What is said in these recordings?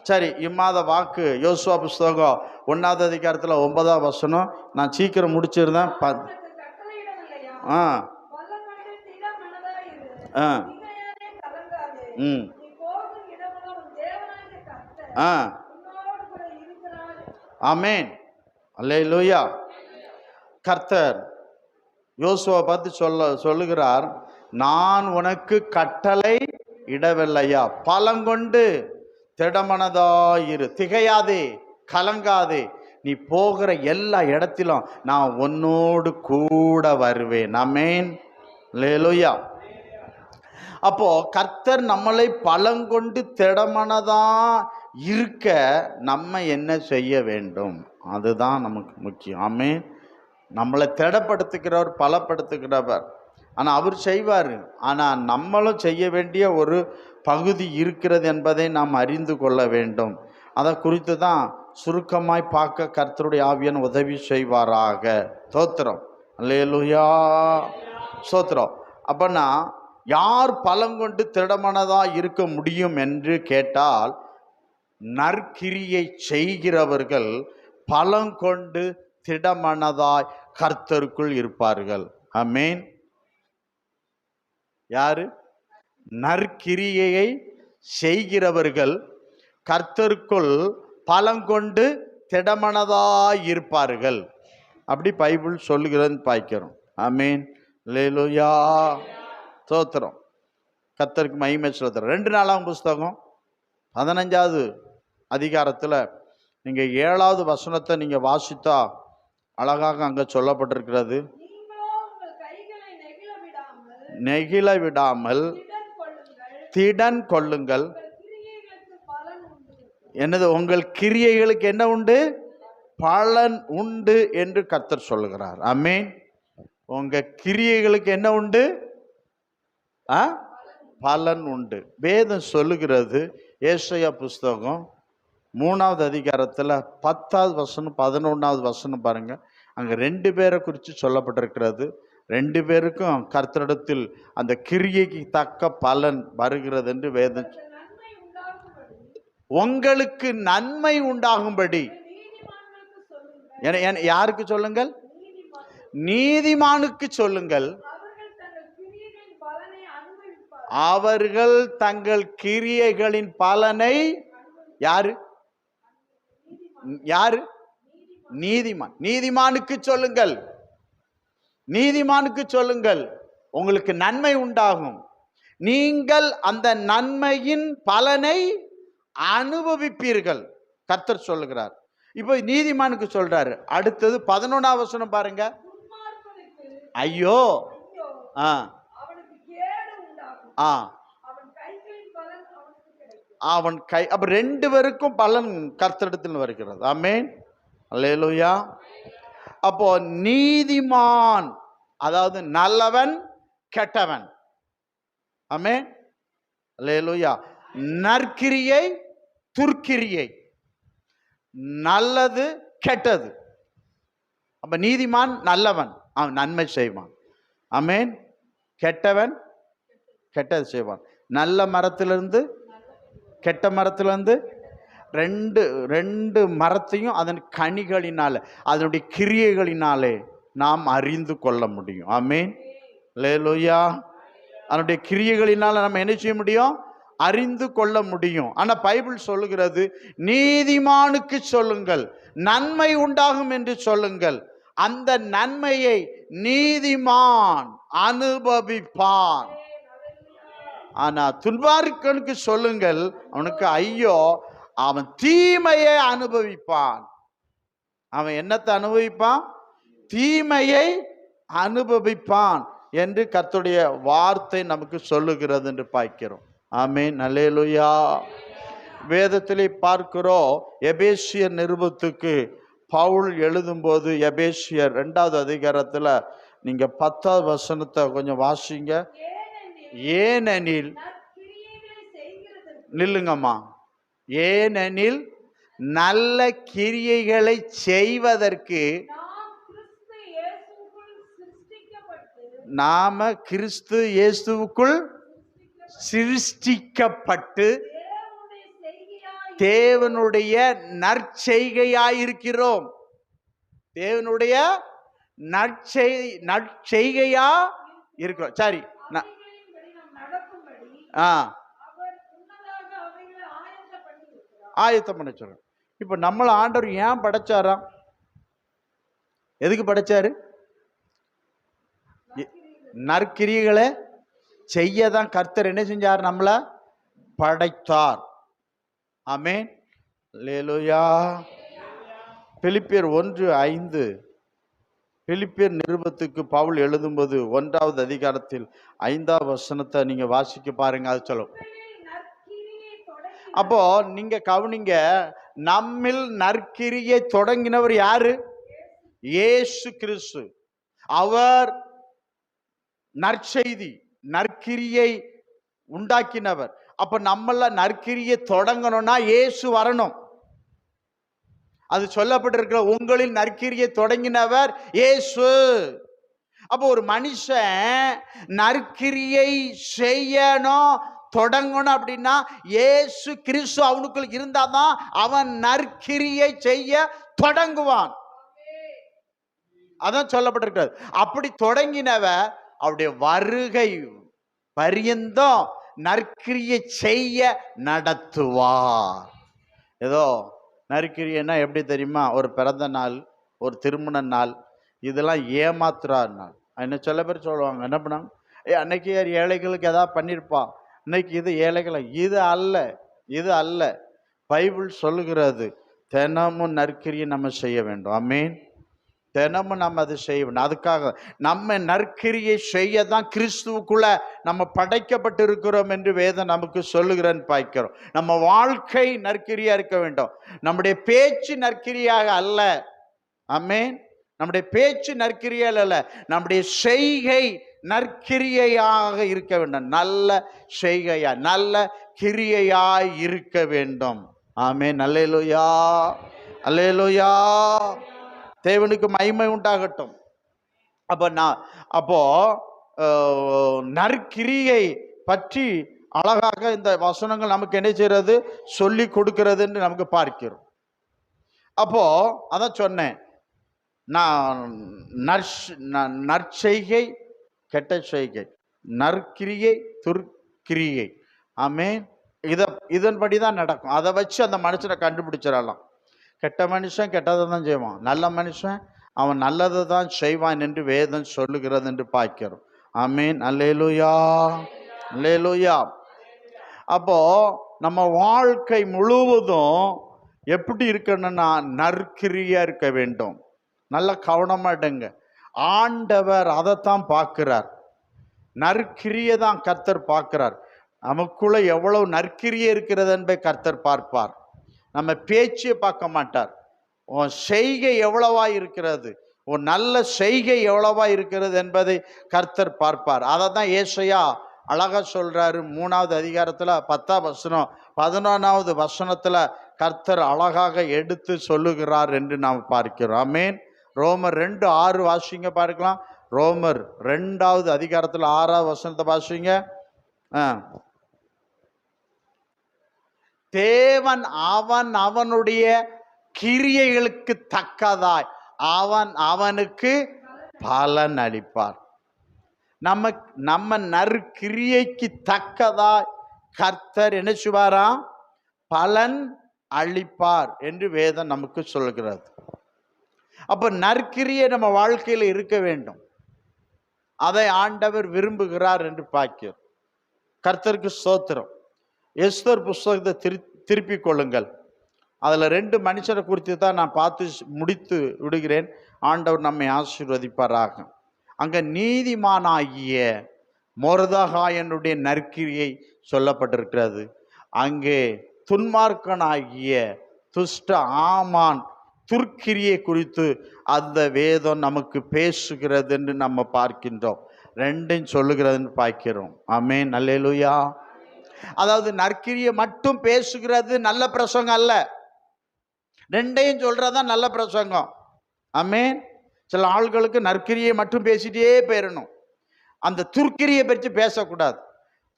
சரி, இம்மாத வாக்கு யோசுவா புஸ்தகம் 1வது அதிகாரத்தில் 9ஆம் வசனம். நான் சீக்கிரம் முடிச்சிருந்தேன். ஆ ஆ ம் ஆ ஆமென். அல்லேலூயா. கர்த்தர் யோசுவா பார்த்து சொல்லுகிறார், நான் உனக்கு கட்டளை இடவில்லையா? பலங்கொண்டு திடமனதாயிரு, திகையாதே, கலங்காதே, நீ போகிற எல்லா இடத்திலும் நான் உன்னோடு கூட வருவேன். ஆமென். அல்லேலூயா. அப்போ கர்த்தர் நம்மளை பலங்கொண்டு திடமனதா இருக்க நம்ம என்ன செய்ய வேண்டும்? அதுதான் நமக்கு முக்கியம். ஆமென். நம்மளை திடப்படுத்துகிறவர், பலப்படுத்துகிறவர். ஆனால் அவர் செய்வார். ஆனால் நம்மளும் செய்ய வேண்டிய ஒரு பகுதி இருக்கிறது என்பதை நாம் அறிந்து கொள்ள வேண்டும். அதை குறித்து தான் சுருக்கமாய் பார்க்க கர்த்தருடைய ஆவியான் உதவி செய்வாராக. ஸ்தோத்திரம். அல்லேலூயா. ஸ்தோத்திரம். அப்பனா யார் பலங்கொண்டு திடமனதாக இருக்க முடியும் என்று கேட்டால், நற்கிரியை செய்கிறவர்கள் பலங்கொண்டு திடமனதாய் கர்த்தருக்குள் இருப்பார்கள். ஆமென். யாரு? நற்கிரியை செய்கிறவர்கள் கர்த்தருக்குள் பலங்கொண்டு திடமனதாய் இருப்பார்கள். அப்படி பைபிள் சொல்லுகிறதுன்னு பாய்க்கிறோம். ஆமென். அல்லேலூயா. ஸ்தோத்திரம். கர்த்தருக்கு மகிமை செலுத்துறோம். 2 நாளாம் புஸ்தகம் 15வது அதிகாரத்தில் நீங்க 7வது வசனத்தை நீங்க வாசித்தா அழகாக அங்க சொல்லப்பட்டிருக்கிறது. நெகிழ விடாமல் திடன் கொள்ளுங்கள். என்னது? உங்கள் கிரியைகளுக்கு என்ன உண்டு? பலன் உண்டு என்று கர்த்தர் சொல்லுகிறார். ஆமென். உங்க கிரியைகளுக்கு என்ன உண்டு? பலன் உண்டு. வேதம் சொல்லுகிறது. ஏசாயா புஸ்தகம் 3வது அதிகாரத்தில் 10வது வசனம் 11வது வசனம் பாருங்க. அங்க 2 பேரை குறித்து சொல்லப்பட்டிருக்கிறது. 2 பேருக்கும் கர்த்தரிடத்தில் அந்த கிரியைக்கு தக்க பலன் வருகிறது என்று வேதம். உங்களுக்கு நன்மை உண்டாகும்படி. யாருக்கு சொல்லுங்கள்? நீதிமானுக்கு சொல்லுங்கள். அவர்கள் தங்கள் கிரியைகளின் பலனை யாரு? யாரு? நீதிமான். நீதிமானுக்கு சொல்லுங்கள். நீதிமானுக்கு சொல்லுங்கள், உங்களுக்கு நன்மை உண்டாகும், நீங்கள் அந்த நன்மையின் பலனை அனுபவிப்பீர்கள். கர்த்தர் சொல்லுகிறார். இப்போ நீதிமானுக்கு சொல்றாரு. அடுத்தது 11வது வசனம் பாருங்க. ஐயோ, அவன் கை. அப்ப 2 பேருக்கும் பலன் கர்த்தரிடத்தில் வருகிறது. ஆமென். அல்லேலூயா. அப்போ நீதிமான், அதாவது நல்லவன், கெட்டவன். ஆமென். அல்லேலூயா. நற்கிரியை, துர்க்கிரியை, நல்லது, கெட்டது. அப்ப நீதிமான் நல்லவன், அவன் நன்மை செய்வான். ஆமென். கெட்டவன் கெட்டது செய்வான். நல்ல மரத்திலிருந்து கெட்ட மரத்திலிருந்து ரெண்டு மரத்தையும் அதன் கனிகளினால, அதனுடைய கிரியைகளினாலே நாம் அறிந்து கொள்ள முடியும். ஆமென். அல்லேலூயா. அதனுடைய கிரியைகளினால நம்ம என்ன செய்ய முடியும்? அறிந்து கொள்ள முடியும். ஆனா பைபிள் சொல்லுகிறது, நீதிமானுக்கு சொல்லுங்கள், நன்மை உண்டாகும் என்று சொல்லுங்கள். அந்த நன்மையை நீதிமான் அனுபவிப்பான். ஆனா துன்மார்க்கனுக்கு சொல்லுங்கள், அவனுக்கு ஐயோ, அவன் தீமையை அனுபவிப்பான். அவன் என்னத்தை அனுபவிப்பான்? தீமையை அனுபவிப்பான் என்று கர்த்தருடைய வார்த்தை நமக்கு சொல்லுகிறது என்று பார்க்கிறோம். ஆமென். அல்லேலூயா. வேதத்திலே பார்க்கிறோம். எபேசியர் நிருபத்துக்கு பவுல் எழுதும்போது, எபேசியர் 2வது அதிகாரத்தில் நீங்க 10வது வசனத்தை கொஞ்சம் வாசிங்க. ஏனெனில், நில்லுங்கம்மா. ஏனெனில் நல்ல கிரியைகளை செய்வதற்கு நாம கிறிஸ்து இயேசுவுக்குள் சிருஷ்டிக்கப்பட்டு தேவனுடைய நற்செய்கையாயிருக்கிறோம். தேவனுடைய நற்செய்கையா இருக்கிறோம். சரி, ஆயத்தம் பண்ண சொல்றோம். இப்ப நம்மள ஆண்டவர் ஏன் படைச்சாராம்? எதுக்கு படைச்சாரு? நற்கிரியைகளை செய்யதான் கர்த்தர் என்ன செஞ்சார்? நம்மள படைத்தார். ஆமென், அல்லேலூயா. பிலிப்பியர் 1:5, பிலிப்பியர் நிருபத்துக்கு பவுல் எழுதும்போது 1வது அதிகாரத்தில் 5வது வசனத்தை நீங்க வாசிக்க பாருங்க. அது சொல்லும். அப்போ நீங்க கவனிங்க, நம்மில் நற்கிரியை தொடங்கினவர் யாரு? இயேசு கிறிஸ்து. அவர் நற்செய்தி நற்கிரியை உண்டாக்கினவர். அப்ப நம்மள நற்கிரியை தொடங்கணும்னா இயேசு வரணும். அது சொல்லப்பட்டிருக்கிற உங்களில் நற்கிரியை தொடங்கினவர் இயேசு. அப்போ ஒரு மனுஷன் நற்கிரியை செய்யணும், தொடங்கணும் அப்படின்னா இயேசு கிறிஸ்து அவனுக்குள் இருந்தாதான் அவன் நற்கிரியை செய்ய தொடங்குவான். அதான் சொல்லப்பட்டிருக்கிறது. அப்படி தொடங்கினவர் அவருடைய வருகை பரியந்தம் நற்கிரியை செய்ய நடத்துவார். ஏதோ நற்கிரியைன்னா எப்படி தெரியுமா? ஒரு பிறந்த நாள், ஒரு திருமண நாள், இதெல்லாம் ஏமாத்துறா நாள். என்ன சில பேர் சொல்லுவாங்க, என்ன பண்ணாங்க, அன்னைக்கு ஏழைகளுக்கு ஏதாவது பண்ணியிருப்பா, இன்னைக்கு இது ஏழைகளை. இது அல்ல, இது அல்ல. பைபிள் சொல்லுகிறது தினமும் நற்கிரியை நம்ம செய்ய வேண்டும். ஆமென். தினமும் நம்ம அதை செய்ய வேண்டும். அதுக்காக நம்ம நற்கிரியை செய்ய தான் கிறிஸ்துவுக்குள்ள நம்ம படைக்கப்பட்டு இருக்கிறோம் என்று வேதம் நமக்கு சொல்லுகிறேன்னு பார்க்கிறோம். நம்ம வாழ்க்கை நற்கிரியா இருக்க வேண்டும். நம்முடைய பேச்சு நற்கிரியாக அல்ல. ஆமென். நம்முடைய பேச்சு நற்கிரியால் அல்ல, நம்முடைய செய்கை நற்கிரியையாக இருக்க வேண்டும். நல்ல செய்கையா, நல்ல கிரியையாய் இருக்க வேண்டும். ஆமென். அல்லேலூயா, அல்லேலூயா. தேவனுக்கு மகிமை உண்டாகட்டும். அப்போ நற்கிரியை பற்றி அழகாக இந்த வசனங்கள் நமக்கு என்ன செய்யறது? சொல்லி கொடுக்கிறது என்று நமக்கு பார்க்கிறோம். அப்போ அதான் சொன்னேன், நான் நற்செய்கை கெட்ட செய்கை, நற்கிரியை துர்க்கிரியை. ஆமென். இதன்படி தான் நடக்கும். அதை வச்சு அந்த மனுஷனை கண்டுபிடிச்சிடலாம். கெட்ட மனுஷன் கெட்டதை தான் செய்வான், நல்ல மனுஷன் அவன் நல்லதை தான் செய்வான் என்று வேதம் சொல்லுகிறது என்று பார்க்கிறோம். ஆமென். அல்லேலூயா, அல்லேலூயா. அப்போ நம்ம வாழ்க்கை முழுவதும் எப்படி இருக்கணும்னா நற்கிரியா இருக்க வேண்டும். நல்ல கவனமா எடுங்க. ஆண்டவர் அதைத்தான் பார்க்கிறார். நற்கிரியை தான் கர்த்தர் பார்க்கிறார். நமக்குள்ள எவ்வளவு நற்கிரியை இருக்கிறது என்பதை கர்த்தர் பார்ப்பார். நம்ம பேச்சை பார்க்க மாட்டார். உன் செய்கை எவ்வளவா இருக்கிறது, உன் நல்ல செய்கை எவ்வளவா இருக்கிறது என்பதை கர்த்தர் பார்ப்பார். அதை தான் ஏசாயா அழகா சொல்றாரு. 3வது அதிகாரத்துல 10வது வசனம் 11வது வசனத்துல கர்த்தர் அழகாக எடுத்து சொல்லுகிறார் என்று நாம் பார்க்கிறோம். ஆமென். ரோமர் 2:6 வாசிங்க பார்க்கலாம். ரோமர் 2வது அதிகாரத்துல 6வது வசனத்தை வாசிங்க. தேவன் அவனுடைய கிரியைகளுக்கு தக்கதாய் அவனுக்கு பலன் அளிப்பார். நம்ம நற்கிரியைக்கு தக்கதாய் கர்த்தர் என்ன செய்வாராம்? பலன் அளிப்பார் என்று வேதம் நமக்கு சொல்கிறது. அப்ப நற்கிரியை நம்ம வாழ்க்கையில் இருக்க வேண்டும். அதை ஆண்டவர் விரும்புகிறார் என்று பார்க்கிறோம். கர்த்தருக்கு ஸ்தோத்திரம். எஸ்தர் புஸ்தகத்தை திருப்பி கொள்ளுங்கள். அதில் 2 மனுஷரை குறித்து தான் நான் பார்த்து முடித்து விடுகிறேன். ஆண்டவர் நம்மை ஆசீர்வதிப்பாராக. அங்கே நீதிமானாகிய மொர்தெகாயனுடைய நற்கிரியை சொல்லப்பட்டிருக்கிறது. அங்கே துன்மார்க்கனாகிய துஷ்ட ஆமான் துர்க்கிரியை குறித்து அந்த வேதம் நமக்கு பேசுகிறது என்று நம்ம பார்க்கின்றோம். 2 சொல்லுகிறதுன்னு பார்க்கிறோம். ஆமென். அல்லேலூயா. அதாவது நற்கிரியை மட்டும் பேசுகிறது நல்ல பிரசங்கம் அல்ல, 2ஐயும் சொல்றதுதான் நல்ல பிரசங்கம். ஆமென். சில ஆள்களுக்கு நற்கிரியை மட்டும் பேசிட்டே போயிடணும், அந்த துர்க்கிரியை பற்றி பேசக்கூடாது.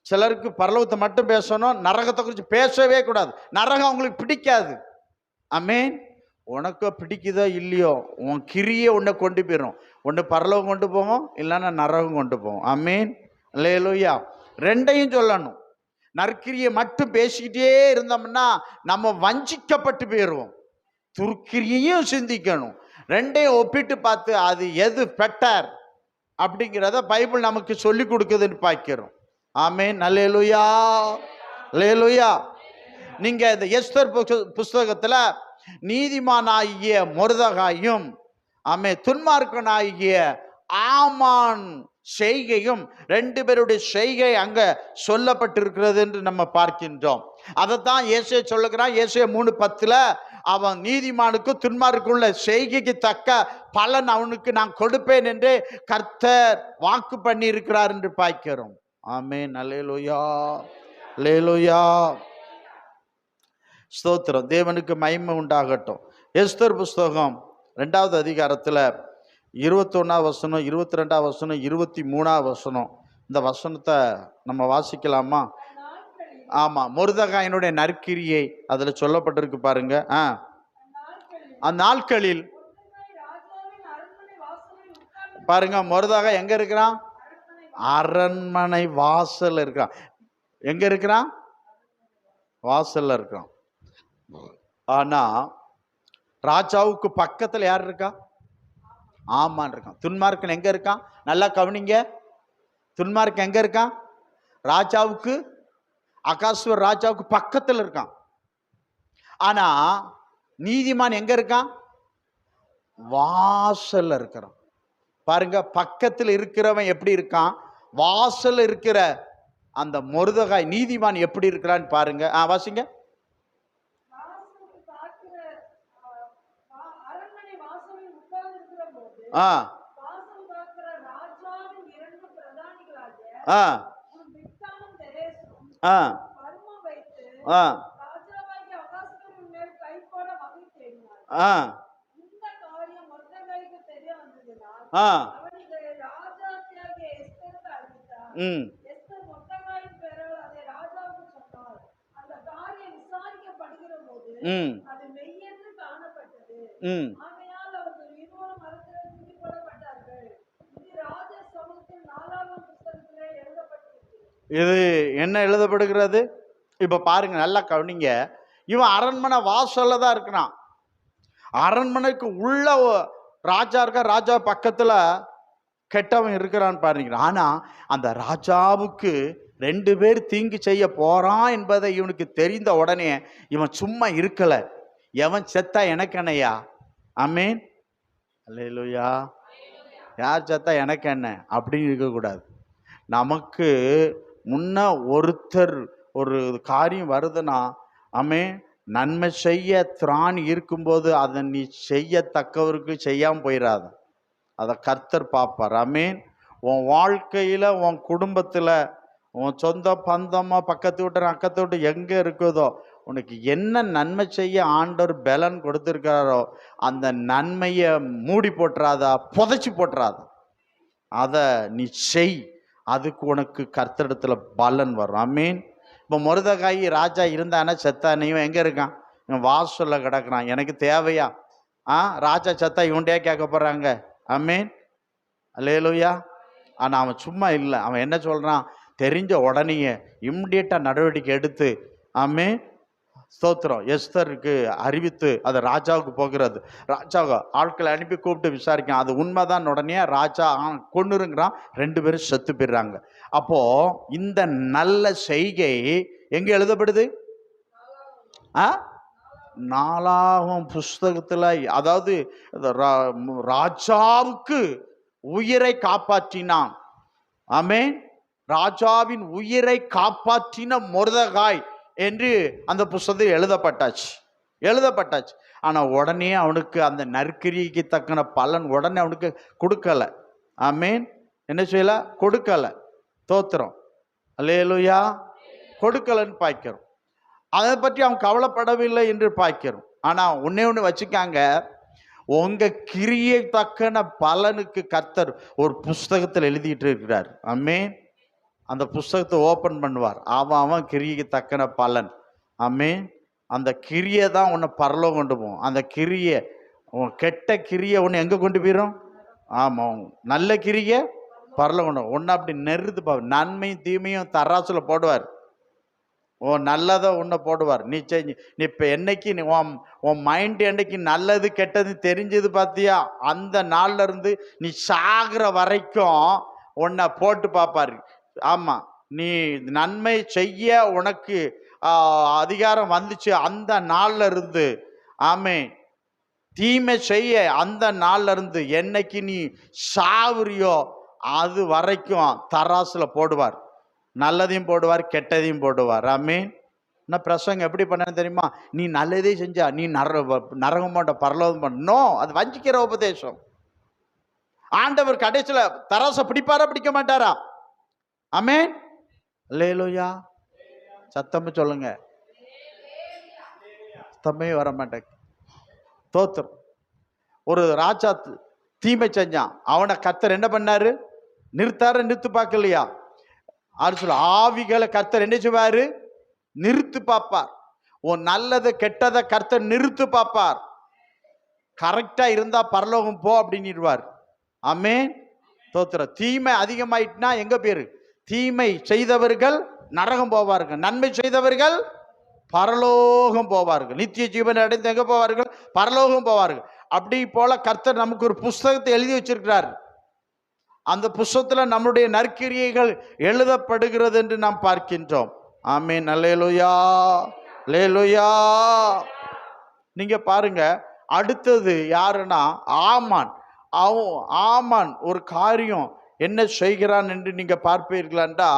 சிலருக்கு பரலோகத்தை மட்டும் பேசணும், நரகத்தை குறித்து பேசவே கூடாது. நரகம் அவங்களுக்கு பிடிக்காது. ஆமென். உனக்கு பிடிக்குதோ இல்லையோ, உன் கிரியை உன்னை கொண்டு போயிடும். ஒன்று பரலோகம் கொண்டு போகும், இல்லைன்னா நரகம் கொண்டு போகும். ஆமென். அல்லேலூயா. ரெண்டையும் சொல்லணும். நற்கிரியை மட்டும் பேசிக்கிட்டே இருந்தோம்னா நம்ம வஞ்சிக்கப்பட்டு போயிடுவோம். துர்க்கிரியையும் சிந்திக்கணும். ரெண்டையும் ஒப்பிட்டு பார்த்து அது எது பெட்டர் அப்படிங்கிறத பைபிள் நமக்கு சொல்லி கொடுக்குதுன்னு பார்க்கிறோம். ஆமென். அல்லேலூயா. அல்லேலூயா. நீங்க இந்த எஸ்தர் புஸ்தகத்துல நீதிமானாகிய மொர்தெகாயும் துன்மார்க்கனாகிய ஆமான் செய்கையும் ரெண்டு பேருடைய செய்கை அங்க சொல்லப்பட்டிருக்கிறது என்று நம்ம பார்க்கின்றோம். அதைத்தான் ஏசையா சொல்லுகிறான். ஏசையா 3:10 அவன் நீதிமானுக்கு துன்மார்க்குள்ள செய்கைக்கு தக்க பலன் அவனுக்கு நான் கொடுப்பேன் என்று கர்த்தர் வாக்கு பண்ணி இருக்கிறார் என்று பார்க்கிறோம். ஆமென். அல்லேலூயா. அல்லேலூயா. ஸ்தோத்திரம். தேவனுக்கு மகிமை உண்டாகட்டும். எஸ்தர் புஸ்தகம் 2வது அதிகாரத்தில் 21ஆம் வசனம், 22ஆம் வசனம், 23ஆம் வசனம், இந்த வசனத்தை நம்ம வாசிக்கலாமா? ஆமாம். மொர்தெகாயினுடைய நற்கிரியை அதில் சொல்லப்பட்டிருக்கு பாருங்க. அந்நாட்களில் பாருங்க, மொர்தெகாய் எங்க இருக்கிறான்? அரண்மனை வாசல் இருக்கிறான். எங்க இருக்கிறான்? வாசல்ல இருக்கான். ஆனா ராஜாவுக்கு பக்கத்துல யார் இருக்கா? ஆமான் இருக்கான். துன்மார்க்கன் எங்க இருக்கான்? நல்லா கவனிங்க. துன்மார்க்கன் எங்க இருக்கான்? ராஜாவுக்கு, அகாசுவர் ராஜாவுக்கு பக்கத்துல இருக்கான். ஆனா நீதிமான் எங்க இருக்கான்? வாசல்ல இருக்கிறான். பாருங்க, பக்கத்துல இருக்கிறவன் எப்படி இருக்கான், வாசல்ல இருக்கிற அந்த மொர்தெகாய் நீதிமான் எப்படி இருக்கிறான்னு பாருங்க. வாசிங்க. இது என்ன எழுதப்படுகிறது? இப்ப பாருங்க, நல்லா கவனிங்க. இவன் அரண்மனை வாசல்ல தான் இருக்கிறான். அரண்மனைக்கு உள்ள ராஜா இருக்க, ராஜா பக்கத்துல கெட்டவன் இருக்கிறான்னு பாருங்க. ஆனா அந்த ராஜாவுக்கு 2 பேர் தீங்கு செய்ய போறான் என்பதை இவனுக்கு தெரிந்த உடனே இவன் சும்மா இருக்கல. எவன் செத்தா எனக்கு என்னையா? ஆமென். அல்லேலூயா. யார் செத்தா எனக்கு என்ன அப்படின்னு இருக்கக்கூடாது. நமக்கு முன்ன ஒருத்தர் ஒரு காரியம் வருதுன்னா, நன்மை செய்ய திராணி இருக்கும்போது அதை நீ செய்யத்தக்கவருக்கு செய்யாம போயிடாத. அதை கர்த்தர் பார்ப்பார். ஆமென். உன் வாழ்க்கையில, உன் குடும்பத்துல, உன் சொந்த பந்தமா, பக்கத்து வீட்டு அக்கத்து வீட்டு எங்க இருக்குதோ, உனக்கு என்ன நன்மை செய்ய ஆண்டவர் பலன் கொடுத்திருக்காரோ அந்த நன்மையை மூடி போட்டுறாதா, புதைச்சி போட்டுறாதா. அதை நீ செய். அதுக்கு உனக்கு கர்த்தரிடத்துல பலன் வரும். ஆமென். இப்போ மொர்தெகாய் ராஜா இருந்தானா செத்தானே, இவன் எங்க இருக்கான்? இவன் வாசல்ல கிடக்குறான். எனக்கு தேவையா? ராஜா செத்தா இவன்டே கேட்க போறாங்க. ஆமென். அல்லேலூயா. ஆனா அவன் சும்மா இல்லை. அவன் என்ன சொல்றான்? தெரிஞ்ச உடனே இம்மிடியட்டா நடவடிக்கை எடுத்து, ஆமென், ஸ்தோத்திரம், எஸ்தருக்கு அறிவித்து அது ராஜாவுக்கு போகிறது. ராஜாவை ஆட்களை அனுப்பி கூப்பிட்டு விசாரிக்கான். அது உண்மைதான். உடனே ராஜா கொன்னுருங்கிறான். 2 பேரும் செத்து போயிடுறாங்க. அப்போ இந்த நல்ல செய்கை எங்க எழுதப்படுது? 4ஆம் புஸ்தகத்துல. அதாவது ராஜாவுக்கு உயிரை காப்பாற்றினான். ஆமென். ராஜாவின் உயிரை காப்பாற்றின மொர்தெகாய் என்று அந்த புஸ்தகத்தில் எழுதப்பட்டாச்சு. ஆனா உடனே அவனுக்கு அந்த நற்கிரிக்கு தக்கன பலன் உடனே அவனுக்கு கொடுக்கல. ஆமென். என்ன செய்யல? கொடுக்கல. தோத்திரம். அல்லேலூயா. கொடுக்கலன்னு பார்க்கிறோம். அதை பற்றி அவன் கவலைப்படவில்லை என்று பார்க்கிறோம். ஆனா ஒண்ணு வச்சுக்காங்க, உங்க கிரியை தக்கன பலனுக்கு கர்த்தர் ஒரு புஸ்தகத்தில் எழுதிட்டு இருக்கிறார். ஆமென். அந்த புஸ்தகத்தை ஓப்பன் பண்ணுவார். அவன் கிரியைக்கு தக்கன பலன். ஆமென். அந்த கிரியை தான் உன்னை பரலோகம் கொண்டு போகும். அந்த கிரியை, உன் கெட்ட கிரியை உன்னை எங்கே கொண்டு போயிடும்? ஆமாம், நல்ல கிரியை பரலோகம் கொண்டு ஒன்று. அப்படி நெருது நன்மையும் தீமையும் தராசில் போடுவார். நல்லதை உன்னை போடுவார். நீ இப்போ என்னைக்கு உன் மைண்ட் என்னைக்கு நல்லது கெட்டது தெரிஞ்சது பார்த்தியா, அந்த நாள்ல இருந்து நீ சாகிற வரைக்கும் உன்னை போட்டு பார்ப்பாரு. ஆமாம், நீ நன்மை செய்ய உனக்கு அதிகாரம் வந்துச்சு அந்த நாள்ல இருந்து, ஆமே, தீமை செய்ய அந்த நாள்ல இருந்து என்னைக்கு நீ சாவுறியோ அது வரைக்கும் தராசுல போடுவார். நல்லதையும் போடுவார், கெட்டதையும் போடுவார். ஆமீன். நான் பிரசங்கம் எப்படி பண்ணேன்னு தெரியுமா? நீ நல்லதே செஞ்சா நீ நரகம் பண்ண பரலோகம் பண்ணணும். அது வஞ்சிக்கிற உபதேசம். ஆண்டவர் கடைசியில் தராசை பிடிப்பாரா பிடிக்க மாட்டாரா? ஆமீன். அல்லேலூயா. சத்தம் சொல்லுங்க. சத்தமே வர மாட்டேன். தோத்திரம். ஒரு ராஜா தீமை செஞ்சான். அவனை கர்த்தர் என்ன பண்ணாரு? நிறுத்து பார்க்கலையா? அது சொல்ல, ஆவிகளை கர்த்தர் என்ன செய்வாரு? நிறுத்து பார்ப்பார். உன் நல்லதை கெட்டதை கர்த்தர் நிறுத்து பார்ப்பார். கரெக்டா இருந்தா பரலோகம் போ அப்படின்னுடுவார். ஆமென். தோத்திரம். தீமை அதிகமாயிட்டுனா எங்க பேரு? தீமை செய்தவர்கள் நரகம் போவார்கள், நன்மை செய்தவர்கள் பரலோகம் போவார்கள், நித்திய ஜீவன் அடைந்து எங்க போவார்கள்? பரலோகம் போவார்கள். அப்படி போல கர்த்தர் நமக்கு ஒரு புஸ்தகத்தை எழுதி வச்சிருக்கிறார். அந்த புஸ்தகத்தில் நம்முடைய நற்கிரியைகள் எழுதப்படுகிறது என்று நாம் பார்க்கின்றோம். ஆமென். அல்லேலூயா, அல்லேலூயா. நீங்க பாருங்க, அடுத்தது யாருன்னா ஆமான். ஆமான் ஒரு காரியம் என்ன செய்கிறான் என்று நீங்க பார்ப்பீர்களா?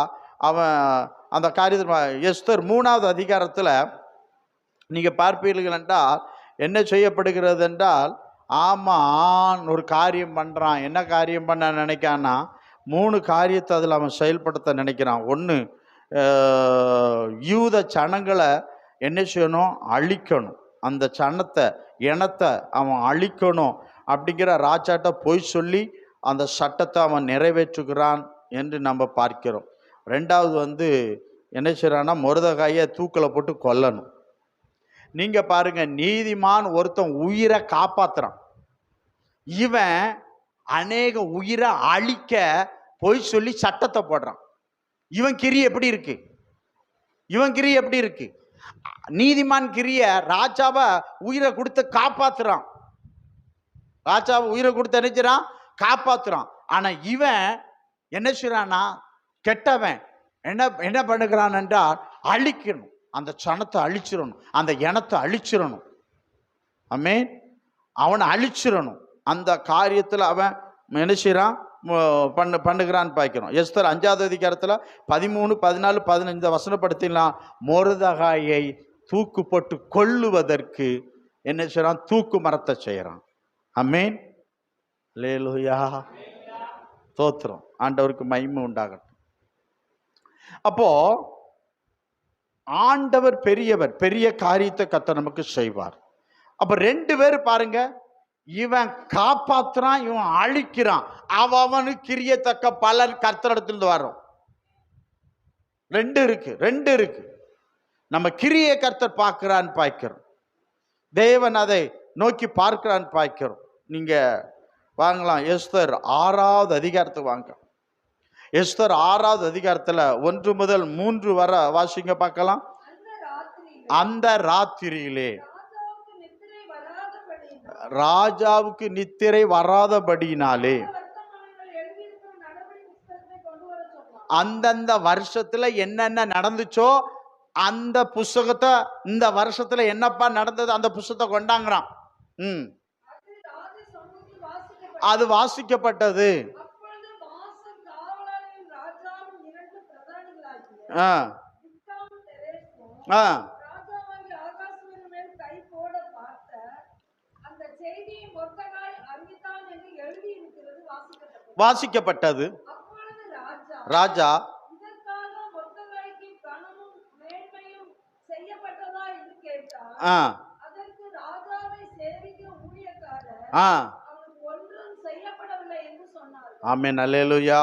அவன் அந்த காரியத்தை எஸ்தர் 3வது அதிகாரத்தில் நீங்க பார்ப்பீர்கள் என்றால் என்ன செய்யப்படுகிறது என்றால், ஆமான் ஒரு காரியம் பண்றான். என்ன காரியம் பண்ண நினைக்கான்னா, 3 காரியத்தை அதில் அவன் செயல்படுத்த நினைக்கிறான். ஒன்று, யூத சனங்களை என்ன செய்யணும்? அழிக்கணும். அந்த சனத்தை இனத்தை அவன் அழிக்கணும் அப்படிங்கிற ராஜாட்ட போய் சொல்லி அந்த சட்டத்தை அவன் நிறைவேற்றுகிறான் என்று நம்ம பார்க்கிறோம். 2வது என்ன செய்யறான்னா, மொர்தெகாயை தூக்கில் போட்டு கொல்லணும். நீங்க பாருங்க, நீதிமான் ஒருத்தன் உயிரை காப்பாத்துறான். இவன் அநேக உயிரை அழிக்க போய் சொல்லி சட்டத்தை போடுறான். இவன் கிரி எப்படி இருக்கு? நீதிமான் கிரிய ராஜாவை உயிரை கொடுத்து காப்பாத்துறான். ராஜாவை உயிரை கொடுத்து நினைச்சான், காப்பாத்துறான். ஆனா இவன் என்ன செய்யறானா, கெட்டவன் என்ன பண்ணுகிறான் என்றால் அழிக்கணும். அந்த சனத்தை அழிச்சிடணும், அந்த இனத்தை அழிச்சிடணும். ஆமென். அவனை அழிச்சிடணும். அந்த காரியத்தில் அவன் என்ன செய்யறான்? பண்ணுகிறான்னு பார்க்கிறோம். எஸ்தர் 5வது அதிகாரத்தில் 13, 14, 15 வசனப்படுத்தினா, மொர்தெகாயை தூக்கு போட்டு கொல்லுவதற்கு என்ன செய்யறான்? தூக்கு மரத்தை செய்யறான். ஆமென். அல்லேலூயா. தோத்திரம். ஆண்டவருக்கு மகிமை உண்டாகட்டும். அப்போ ஆண்டவர் பெரியவர், பெரிய காரியத்தை கர்த்தர் நமக்கு செய்வார். அப்ப 2 பேர் பாருங்க, இவன் காப்பாத்துறான், இவன் அழிக்கிறான். அவனுக்கு கிரியத்தக்க பலன் கர்த்தரிடத்திலிருந்து வரும். 2 இருக்கு. நம்ம கிரியை கர்த்தர் பார்க்கிறான்னு பார்க்கிறோம். தேவன் அதை நோக்கி பார்க்கிறான்னு பார்க்கிறோம். நீங்க வாங்கலாம், எஸ்தர் 6வது அதிகாரத்துக்கு வாங்க. எஸ்தர் 6வது அதிகாரத்தில் 1 முதல் 3 வரை வாசிங்க பார்க்கலாம். அந்த ராத்திரியிலே ராஜாவுக்கு நித்திரை வராதபடினாலே அந்தந்த வருஷத்துல என்னென்ன நடந்துச்சோ அந்த புஸ்தகத்தை, இந்த வருஷத்துல என்னப்பா நடந்தது அந்த புஸ்தகத்தை கொண்டாங்கிறான். அது வாசிக்கப்பட்டது. வாசிக்கப்பட்டது. ராஜா ஆமென். அல்லேலூயா.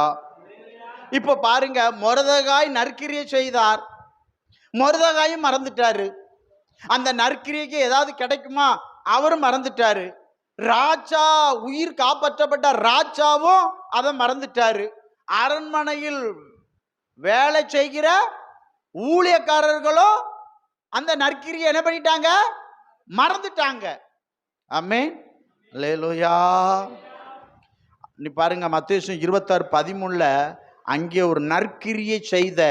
இப்ப பாருங்க, மொர்தெகாய் நற்கிரியை செய்தார், மொர்தெகாயும் மறந்துட்டாரு. அந்த நற்கிரியைக்கு ஏதாவது கிடைக்குமா, அவரும் மறந்துட்டாரு. ராஜா, உயிர் காப்பாற்றப்பட்ட ராஜாவும் அதை மறந்துட்டாரு. அரண்மனையில் வேலை செய்கிற ஊழியக்காரர்களும் அந்த நற்கிரியை என்ன பண்ணிட்டாங்க, மறந்துட்டாங்க. ஆமென், அல்லேலூயா. நீ பாருங்க, மத்தேயு 26:13 அங்கே ஒரு நற்கிரியை செய்த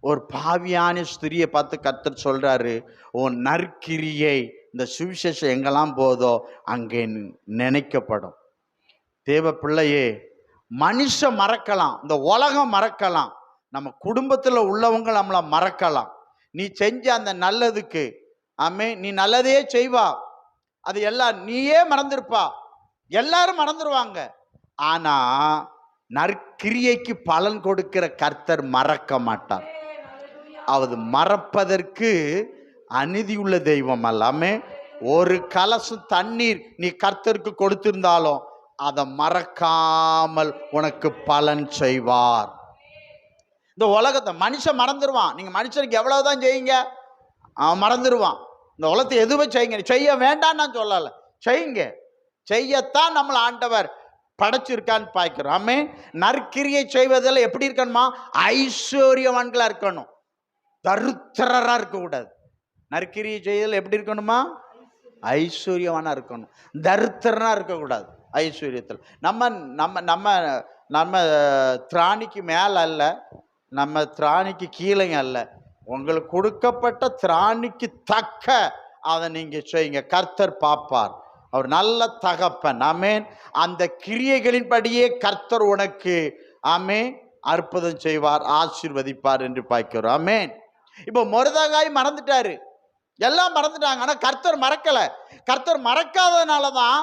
ஒரு பாவியான ஸ்திரியை பார்த்து கர்த்தர் சொல்றாரு, உன் நற்கிரியை, இந்த சுவிசேஷம் எங்கெல்லாம் போதோ அங்கே நினைக்கப்படும். தேவ பிள்ளையே, மனுஷன் மறக்கலாம், இந்த உலகம் மறக்கலாம், நம்ம குடும்பத்தில் உள்ளவங்க நம்மளை மறக்கலாம். நீ செஞ்ச அந்த நல்லதுக்கு, ஆமென், நீ நல்லதையே செய்வா, அது எல்லாம் நீயே மறந்துருப்பா, எல்லாரும் மறந்துடுவாங்க. ஆனா நற்கிரியைக்கு பலன் கொடுக்கிற கர்த்தர் மறக்க மாட்டார். அது மறப்பதற்கு அநீதி உள்ள தெய்வம் அல்லாமே. ஒரு கலசம் தண்ணீர் நீ கர்த்தருக்கு கொடுத்திருந்தாலும் அதை மறக்காமல் உனக்கு பலன் செய்வார். இந்த உலகத்தை மனுஷன் மறந்துடுவான். நீங்க மனுஷனுக்கு எவ்வளவுதான் செய்யுங்க, அவன் மறந்துடுவான். இந்த உலகத்தை எதுவும் செய்யுங்க, செய்ய வேண்டாம் நான் சொல்லலை, செய்யுங்க. செய்யத்தான் நம்மளை ஆண்டவர் படைச்சிருக்கான்னு பார்க்கிறோம். ஆமே, நற்கிரியை செய்வதில் எப்படி இருக்கணுமா, ஐஸ்வர்யவான்களா இருக்கணும், தருத்திரரா இருக்கக்கூடாது. நற்கிரியை செய்வதில் எப்படி இருக்கணுமா, ஐஸ்வர்யவானா இருக்கணும், தரித்திரனா இருக்கக்கூடாது. ஐஸ்வர்யத்தில் நம்ம நம்ம நம்ம நம்ம திராணிக்கு மேல அல்ல, நம்ம திராணிக்கு கீழே அல்ல, உங்களுக்கு கொடுக்கப்பட்ட திராணிக்கு தக்க அதை நீங்க செய்யுங்க, கர்த்தர் பார்ப்பார். அவர் நல்ல தகப்பன். ஆமென். அந்த கிரியைகளின் படியே கர்த்தர் உனக்கு, ஆமென், அற்புதம் செய்வார், ஆசீர்வதிப்பார் என்று பார்க்கிறோம். ஆமென். இப்போ மொர்தெகாய் மறந்துட்டாரு, எல்லாம் மறந்துட்டாங்க. ஆனா கர்த்தர் மறக்கல. கர்த்தர் மறக்காததுனாலதான்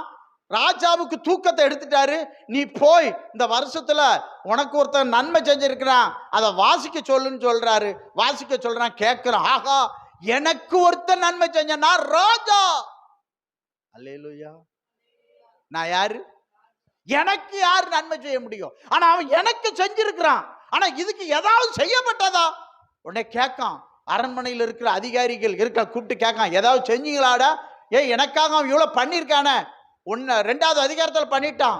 ராஜாவுக்கு தூக்கத்தை எடுத்துட்டாரு. நீ போய் இந்த வருஷத்துல உனக்கு ஒருத்தன் நன்மை செஞ்சிருக்கிறான், அதை வாசிக்க சொல்லுன்னு சொல்றாரு. வாசிக்க சொல்றான், கேட்கிறான், ஆகா, எனக்கு ஒருத்தன் நன்மை செஞ்ச, நான் ராஜா. அல்லேலூயா. நான் யாரு, எனக்கு யாரு நன்மை செய்ய முடியும்? ஆனா அவன் எனக்கு செஞ்சிருக்கிறான். ஆனா இதுக்கு ஏதாவது செய்யப்பட்டதா? உடனே கேட்கான், அரண்மனையில் இருக்கிற அதிகாரிகள் இருக்க கூப்பிட்டு கேட்கான், ஏதாவது செஞ்சீங்களாடா? எனக்காக அவன் இவ்வளவு பண்ணியிருக்கானே, ஒன்னு 2வது அதிகாரத்தில் பண்ணிட்டான்.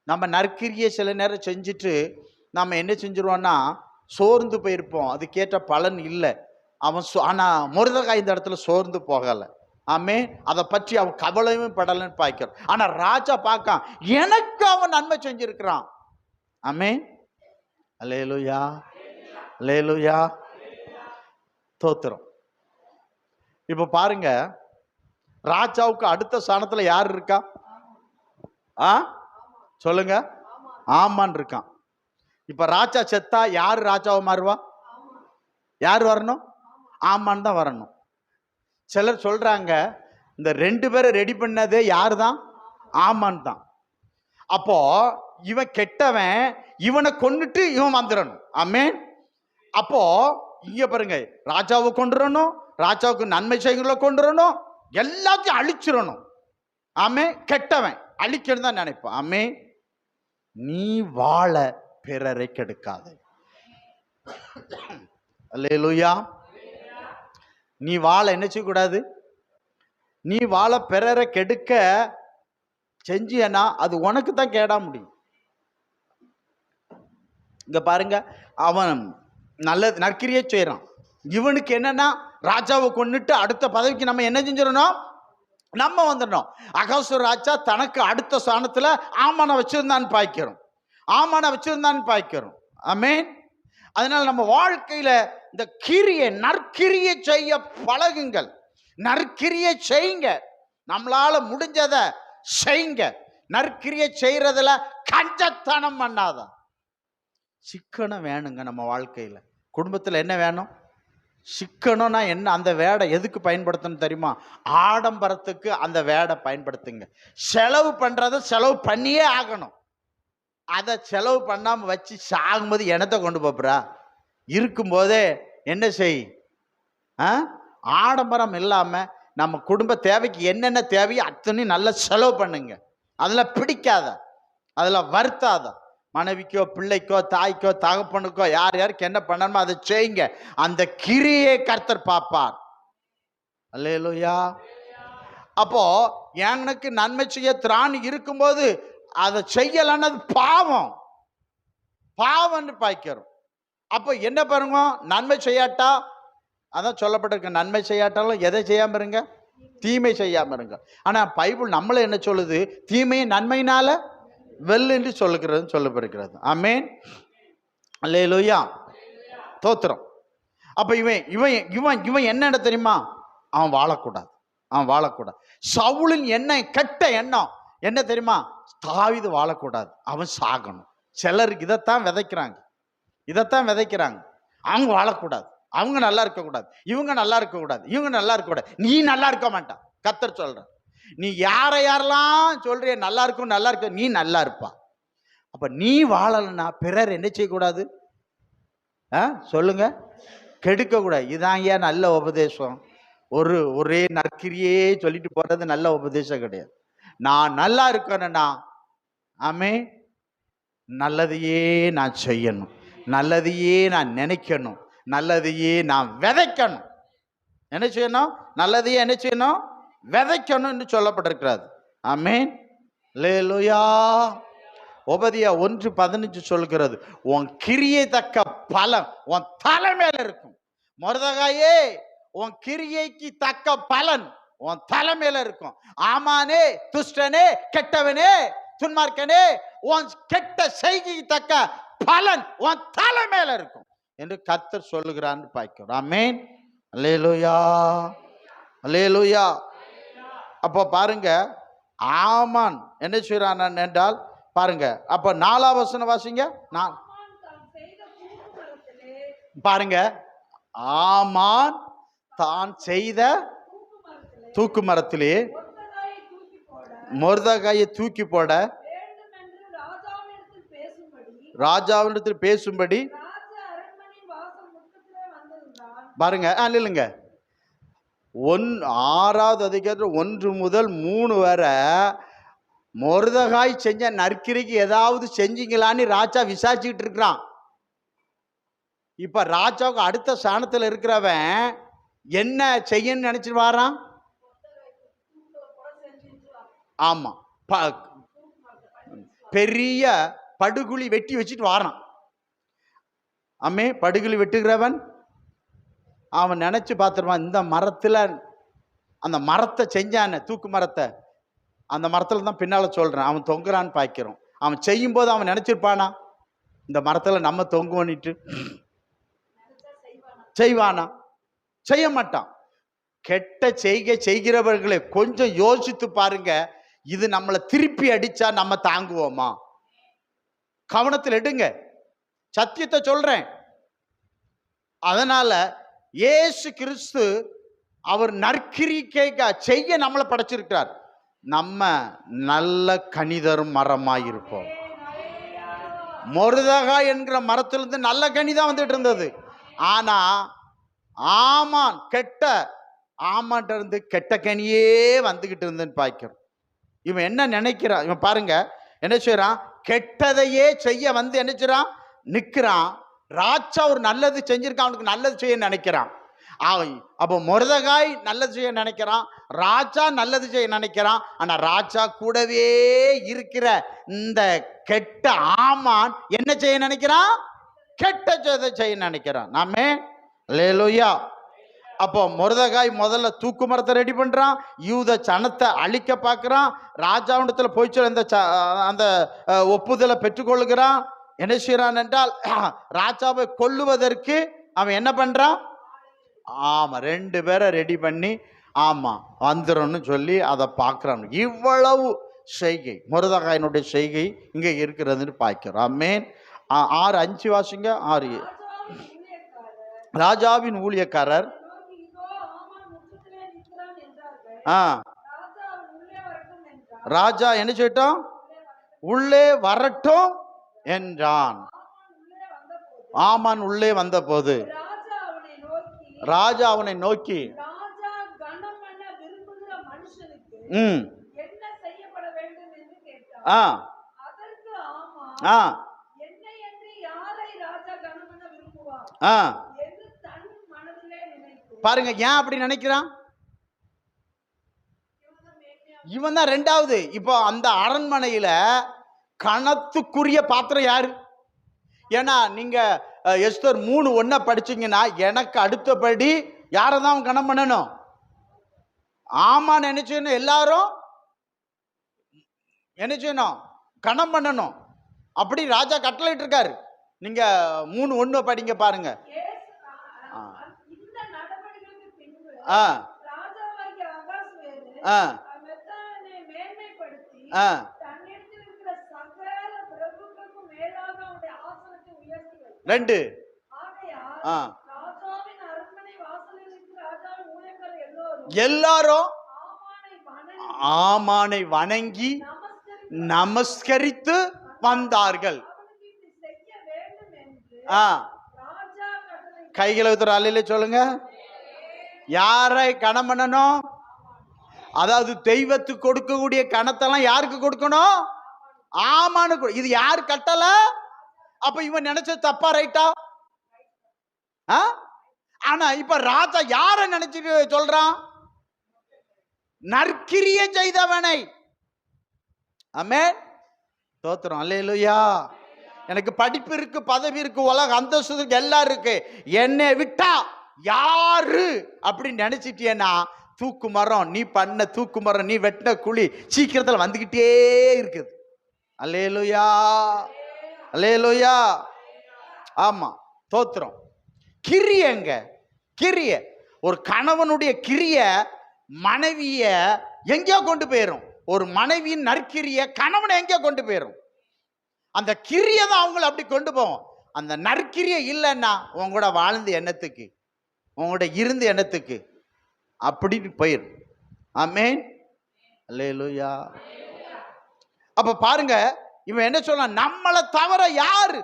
நம்ம நற்கிரியை சில நேரம் செஞ்சுட்டு நம்ம என்ன செஞ்சிருவோம்னா சோர்ந்து போயிருப்போம், அது கேட்ட பலன் இல்லை. அவன் ஆனா மொர்தெகாய் இந்த இடத்துல சோர்ந்து போகலை. ஆமே, அதை பற்றி அவன் கவலையும் படலன்னு பார்க்கிறான். ஆனா ராஜா பார்க்கான், எனக்கு அவன் நன்மை செஞ்சிருக்கிறான். ஆமே, அல்லேலூயா, அல்லேலூயா, தோத்திரம். இப்ப பாருங்க, ராஜாவுக்கு அடுத்த ஸ்தானத்துல யார் இருக்கா? சொல்லுங்க, ஆமான் இருக்கான். இப்ப ராஜா செத்தா யாரு ராஜாவை மாறுவா? யார் வரணும்? ஆமான் தான் வரணும். சிலர் சொல்றாங்க, இந்த 2 பேரை ரெடி பண்ணதே யாரு தான்? ஆமான் தான். அப்போ இவன் கெட்டவன், இவனை கொன்னுட்டு இவன் வந்துடணும். ஆமென். அப்போ இங்க பாருங்க, ராஜாவை கொண்டுறணும், ராஜாவுக்கு நன்மை செய்கிறவங்களை கொண்டுறணும், எல்லாத்தையும் அழிச்சிடணும். ஆமே, கெட்டவன் அழிக்கணும் தான் நினைப்பான். ஆமே, நீ வாழ பிறரை கெடுக்காதே. அல்லேலூயா. நீ வாழ என்ன செய்யக்கூடாது? நீ வாழ பிறரை கெடுக்க செஞ்சியனா அது உனக்கு தான் கேடா முடியும். இங்க பாருங்க, அவன் நல்ல நற்கிரியை செய்யறான். இவனுக்கு என்னன்னா, ராஜாவை கொன்னுட்டு அடுத்த பதவிக்கு நம்ம என்ன செஞ்சிடணும், நம்ம வந்துடணும். அகாசுர ராஜா தனக்கு அடுத்த ஸ்தானத்துல ஆமானை வச்சிருந்தான்னு பாய்க்கிறோம், ஆமானை வச்சிருந்தான்னு பாய்க்கிறோம். ஆமென். அதனால நம்ம வாழ்க்கையில இந்த கிரியை, நற்கிரியை செய்ய பழகுங்கள், நற்கிரியை செய்யுங்க, நம்மளால முடிஞ்சத செய்யுங்க. நற்கிரியை செய்யறதுல கஞ்சத்தனம் பண்ணாத. சிக்கனம் வேணுங்க நம்ம வாழ்க்கையில. குடும்பத்துல என்ன வேணும்? சிக்கனம்னா என்ன? அந்த வேடை எதுக்கு பயன்படுத்தணும் தெரியுமா? ஆடம்பரத்துக்கு அந்த வேடை பயன்படுத்துங்க. செலவு பண்றத செலவு பண்ணியே ஆகணும். அதை செலவு பண்ணாம வச்சு சாகும்போது என்னத்தை கொண்டு போறா? இருக்கும்போதே என்ன செய்? ஆடம்பரம் இல்லாம நம்ம குடும்ப தேவைக்கு என்னென்ன தேவையோ அத்தனையும் நல்லா செலவு பண்ணுங்க. அதில் பிடிக்காத, அதில் வருத்தாத. மனைவிக்கோ பிள்ளைக்கோ தாய்க்கோ தகப்பனுக்கோ யார் யாருக்கு என்ன பண்ணணுமோ அதை செய்யுங்க. அந்த கிரியை கர்த்தர் பார்ப்பார். அல்லேலூயா. அப்போ எனக்கு நன்மை செய்ய திராணி இருக்கும்போது அதை செய்யலன்னு பாவம், பாவம்னு பாய்க்கிறோம். அப்போ என்ன பாருங்க, நன்மை செய்யாட்டா, அதான் சொல்லப்பட்டிருக்க, நன்மை செய்யாட்டாலும் எதை செய்யாம இருங்க, தீமை செய்யாம இருங்க. ஆனா பைபிள் நம்மள என்ன சொல்லுது, தீமையை நன்மையினால வெல்லு என்று சொல்லுகிறது சொல்லப்படுகிறது. ஆமென். அல்லேலூயா. தோத்திரம். அப்ப இவன் இவன் இவன் இவன் என்ன தெரியுமா, அவன் வாழக்கூடாது, அவன் வாழக்கூடாது. சவுலின் எண்ணம், கெட்ட எண்ணம் என்ன தெரியுமா, தாவீது வாழக்கூடாது, அவன் சாகணும். சிலருக்கு இதைத்தான் விதைக்கிறாங்க, இதைத்தான் விதைக்கிறாங்க. அவங்க வாழக்கூடாது, அவங்க நல்லா இருக்கக்கூடாது, இவங்க நல்லா இருக்கக்கூடாது, இவங்க நல்லா இருக்கக்கூடாது. நீ நல்லா இருக்க மாட்டான். கர்த்தர் சொல்ற, நீ யாரை யாரெல்லாம் சொல்றிய நல்லா இருக்கும் நல்லா இருக்க, நீ நல்லா இருப்பா. அப்ப நீ வாழலன்னா பிறர் என்ன செய்யக்கூடாது, சொல்லுங்க, கெடுக்க கூடாது. இதான் ஏன் நல்ல உபதேசம். ஒரே நற்கிரியே சொல்லிட்டு போறது நல்ல உபதேசம் கிடையாது. நான் நல்லா இருக்கணும்னா ஆமே நல்லதையே நான் செய்யணும், நல்லதையே நான் நினைக்கணும், நல்லதையே நான் விதைக்கணும். என்ன செய்யணும், நல்லதையே என்ன செய்யணும், விதைக்கணும் என்று சொல்லப்பட்டிருக்கிறது. ஆமென். அல்லேலூயா. உபதியா 1:15 சொல்கிறது, உன் கிரியை தக்க பலன் உன் தலைமையில இருக்கும். மொர்தெகாயே, உன் கிரியைக்கு தக்க பலன் உன் தலைமையில இருக்கும். ஆமானே, துஷ்டனே, கெட்டவனே, துன்மார்க்கனே, உன் கெட்ட செய்கைக்கு தக்க பலன் உன் தலைமையில இருக்கும் என்று கர்த்தர் சொல்லுகிறான்னு பார்க்கிறோம். ஆமென். அல்லேலூயா, அல்லேலூயா. அப்போ பாருங்க, ஆமான் என்ன செய்றான் என்றால் பாருங்க, அப்ப 4ஆம் வசனம் வாசிங்க. பாருங்க, ஆமான் தான் செய்த தூக்கு மரத்திலே மொர்தெகாயை தூக்கி போட ராஜாவிடத்தில் பேசும்படி பாருங்க. இல்லைங்க, 6ஆவது அதிகாரம் 1 முதல் 3 வரை மொர்தெகாய் செஞ்ச நற்கிரிக்கு ஏதாவது செஞ்சீங்களான்னு ராஜா விசாரிச்சுக்கிட்டு இருக்கிறான். இப்ப ராஜாவுக்கு அடுத்த ஸ்தானத்தில் இருக்கிறவன் என்ன செய்யன்னு நினைச்சிட்டு வாரான். ஆமா, பெரிய படுகுழி வெட்டி வச்சுட்டு வாரான். ஆமே, படுகுழி வெட்டுகிறவன் அவன் நினைச்சு பார்த்துருவான், இந்த மரத்துல அந்த மரத்தை செஞ்சான தூக்கு மரத்தை, அந்த மரத்துல தான் பின்னால சொல்றேன், அவன் தொங்குறான்னு பாய்க்கிறோம். அவன் செய்யும் போது அவன் நினைச்சிருப்பானா, இந்த மரத்துல நம்ம தொங்குவனிட்டு செய்வானா? செய்ய மாட்டான். கெட்ட செய்கை செய்கிறவர்களை கொஞ்சம் யோசித்து பாருங்க, இது நம்மளை திருப்பி அடிச்சா நம்ம தாங்குவோமா? கவனத்தில் எடுங்க, சத்தியத்தை சொல்றேன். அதனால இயேசு கிறிஸ்து அவர் நற்கிரிக்கை செய்ய நம்மளை படைச்சிருக்கிறார். நம்ம நல்ல கனிதரும் மரமாயிருப்போம். மொர்தெகாய் என்கிற மரத்திலிருந்து நல்ல கனி தான் வந்துட்டு இருந்தது. ஆனா ஆமான் கெட்ட ஆமான்ட்ட இருந்து கெட்ட கனியே வந்துகிட்டு இருந்துன்னு பாய்க்கிறோம். இவன் என்ன நினைக்கிறான், இவன் பாருங்க என்ன செய்யறான், கெட்டதையே செய்ய வந்து என்ன செய்யறான், நிக்கிறான். ராஜா ஒரு நல்லது செஞ்சிருக்கான், அவனுக்கு நல்லது செய்ய நினைக்கிறான். அப்போ மொர்தெகாய் நல்லது செய்ய நினைக்கிறான், ராஜா நல்லது செய்ய நினைக்கிறான். ஆனா ராஜா கூடவே இருக்கிற இந்த கெட்ட ஆமான் என்ன செய்ய நினைக்கிறான், கெட்ட செய்ய நினைக்கிறான். நாமே அல்லேலூயா. அப்போ மொர்தெகாய் முதல்ல தூக்கு மரத்தை ரெடி பண்றான், யூத சனத்தை அழிக்க பார்க்கிறான். ராஜாவிடத்துல போய் அந்த ஒப்புதலை பெற்றுக்கொள்கிறான். என்ன செய்யறான் என்றால், ராஜாவை கொல்லுவதற்கு அவன் என்ன பண்றான், ஆமா 2 பேரை ரெடி பண்ணி ஆமா வந்துரும்னு சொல்லி அதை பார்க்கிறான். இவ்வளவு செய்கை மொர்தெகாயினுடைய செய்கை இங்க இருக்கிறதுன்னு பார்க்கிறோம். ஆமென். 6:5 வாசிங்க. 6 ராஜாவின் ஊழியக்காரர் ராஜா என்ன செய்யட்டும், உள்ளே வரட்டும் என்றான். ஆமான் உள்ளே வந்த போது ராஜா அவனை நோக்கி பாருங்க, ஏன் அப்படி நினைக்கிறான்? இவன் தான் ரெண்டாவது. இப்போ அந்த அரண்மனையில கணத்துக்குரிய பாத்திரம் யாரு? ஏன்னா நீங்க எஸ்தர் 3:1 படிச்சீங்கன்னா, எனக்கு அடுத்தபடி யாரதான் கணம் பண்ணணும்? ஆமா நினைச்சுன்னு எல்லாரும் என்ன செய்யணும்? கணம் பண்ணணும். அப்படி ராஜா கட்டளையிட்டு இருக்காரு. நீங்க 3:1 படிங்க பாருங்க. ரெண்டு எல்லாரும் ஆமானை வணங்கி நமஸ்கரித்து வந்தார்கள். கைகளை அல்லையில சொல்லுங்க. யாரை கணம் பண்ணணும்? அதாவது தெய்வத்துக்கு கொடுக்கக்கூடிய கணத்தெல்லாம் யாருக்கு கொடுக்கணும்? ஆமானு. இது யாரு கட்டல? அப்ப இவன் நினைச்சது தப்பா ரைட்டா? ஆனா இப்ப ராஜா யார நினைச்சிட்டு சொல்றான்? நற்கிரிய செய்தவனை. ஆமென், ஸ்தோத்திரம், அல்லேலூயா. எனக்கு படிப்பு இருக்கு, பதவி இருக்கு, உலக அந்தஸ்து எல்லாம் இருக்கு, என்னை விட்டா யாரு அப்படின்னு நினைச்சிட்டேன்னா தூக்கு மரம், நீ பண்ண தூக்கு மரம், நீ வெட்டின குழி சீக்கிரத்தில் வந்துகிட்டே இருக்குது. அல்லேலூயா, அல்லேலூயா. ஆமா, ஸ்தோத்திரம். கிரியங்க, கிரிய, ஒரு கணவனுடைய கிரிய மனைவிய எங்கேயோ கொண்டு போயிரும். ஒரு மனைவியின் நற்கிரிய கணவனை எங்கேயோ கொண்டு போயிரும். அந்த கிரிய தான் அவங்களை அப்படி கொண்டு போவோம். அந்த நற்கிரிய இல்லைன்னா உங்க கூட வாழ்ந்து எண்ணத்துக்கு, உங்களோட இருந்து எண்ணத்துக்கு அப்படின்னு போயிரும். ஆமென், அல்லேலூயா. அப்ப பாருங்க, இவன் என்ன சொல்றான்? நம்மளை தவிர யாரு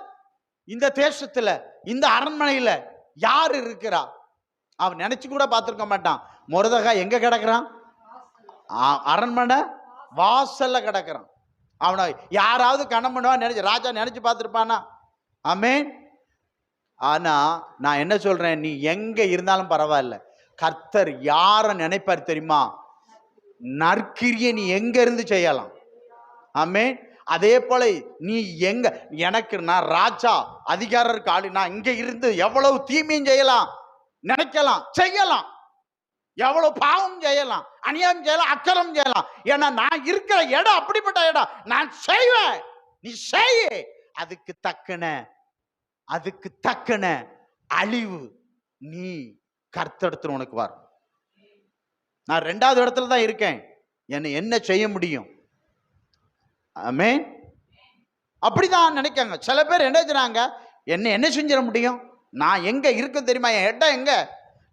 இந்த தேசத்துல, இந்த அரண்மனையில யாரு இருக்கிறா? அவன் நினைச்சு கூட பார்த்திருக்க மாட்டான். மொர்தெகாய் எங்க கிடக்குறான்? அரண்மனை வாசல்ல கிடக்குறான். அவனை யாராவது கணம் பண்ணுவான் நினைச்சு ராஜா நினைச்சு பார்த்திருப்பானா? ஆமென். ஆனா நான் என்ன சொல்றேன், நீ எங்க இருந்தாலும் பரவாயில்ல, கர்த்தர் யார நினைப்பார் தெரியுமா? நற்கிரியை நீ எங்க இருந்து செய்யலாம். ஆமென். அதே போல நீ எங்க, எனக்கு நான் ராஜா அதிகாரருக்கு ஆளு, நான் இங்க இருந்து எவ்வளவு தீமையும் செய்யலாம், நினைக்கலாம், செய்யலாம், எவ்வளவு பாவம் செய்யலாம், அநியாயம் செய்யலாம், அக்கிரமம் செய்யலாம். ஏன்னா நான் இருக்கிற இடம் அப்படிப்பட்ட இடம், நான் செய்வேன், நீ செய்ய. அதுக்கு தக்கன அழிவு நீ கர்த்தடத்துல உனக்கு வரும். நான் 2வது இடத்துல தான் இருக்கேன், என்ன செய்ய முடியும்? ஆமென். அப்படிதான் நினைக்காங்க சில பேர். என்ன செய்றாங்க, என்ன செஞ்சிட முடியும், நான் எங்க இருக்கு தெரியுமா, என் இடம் எங்க,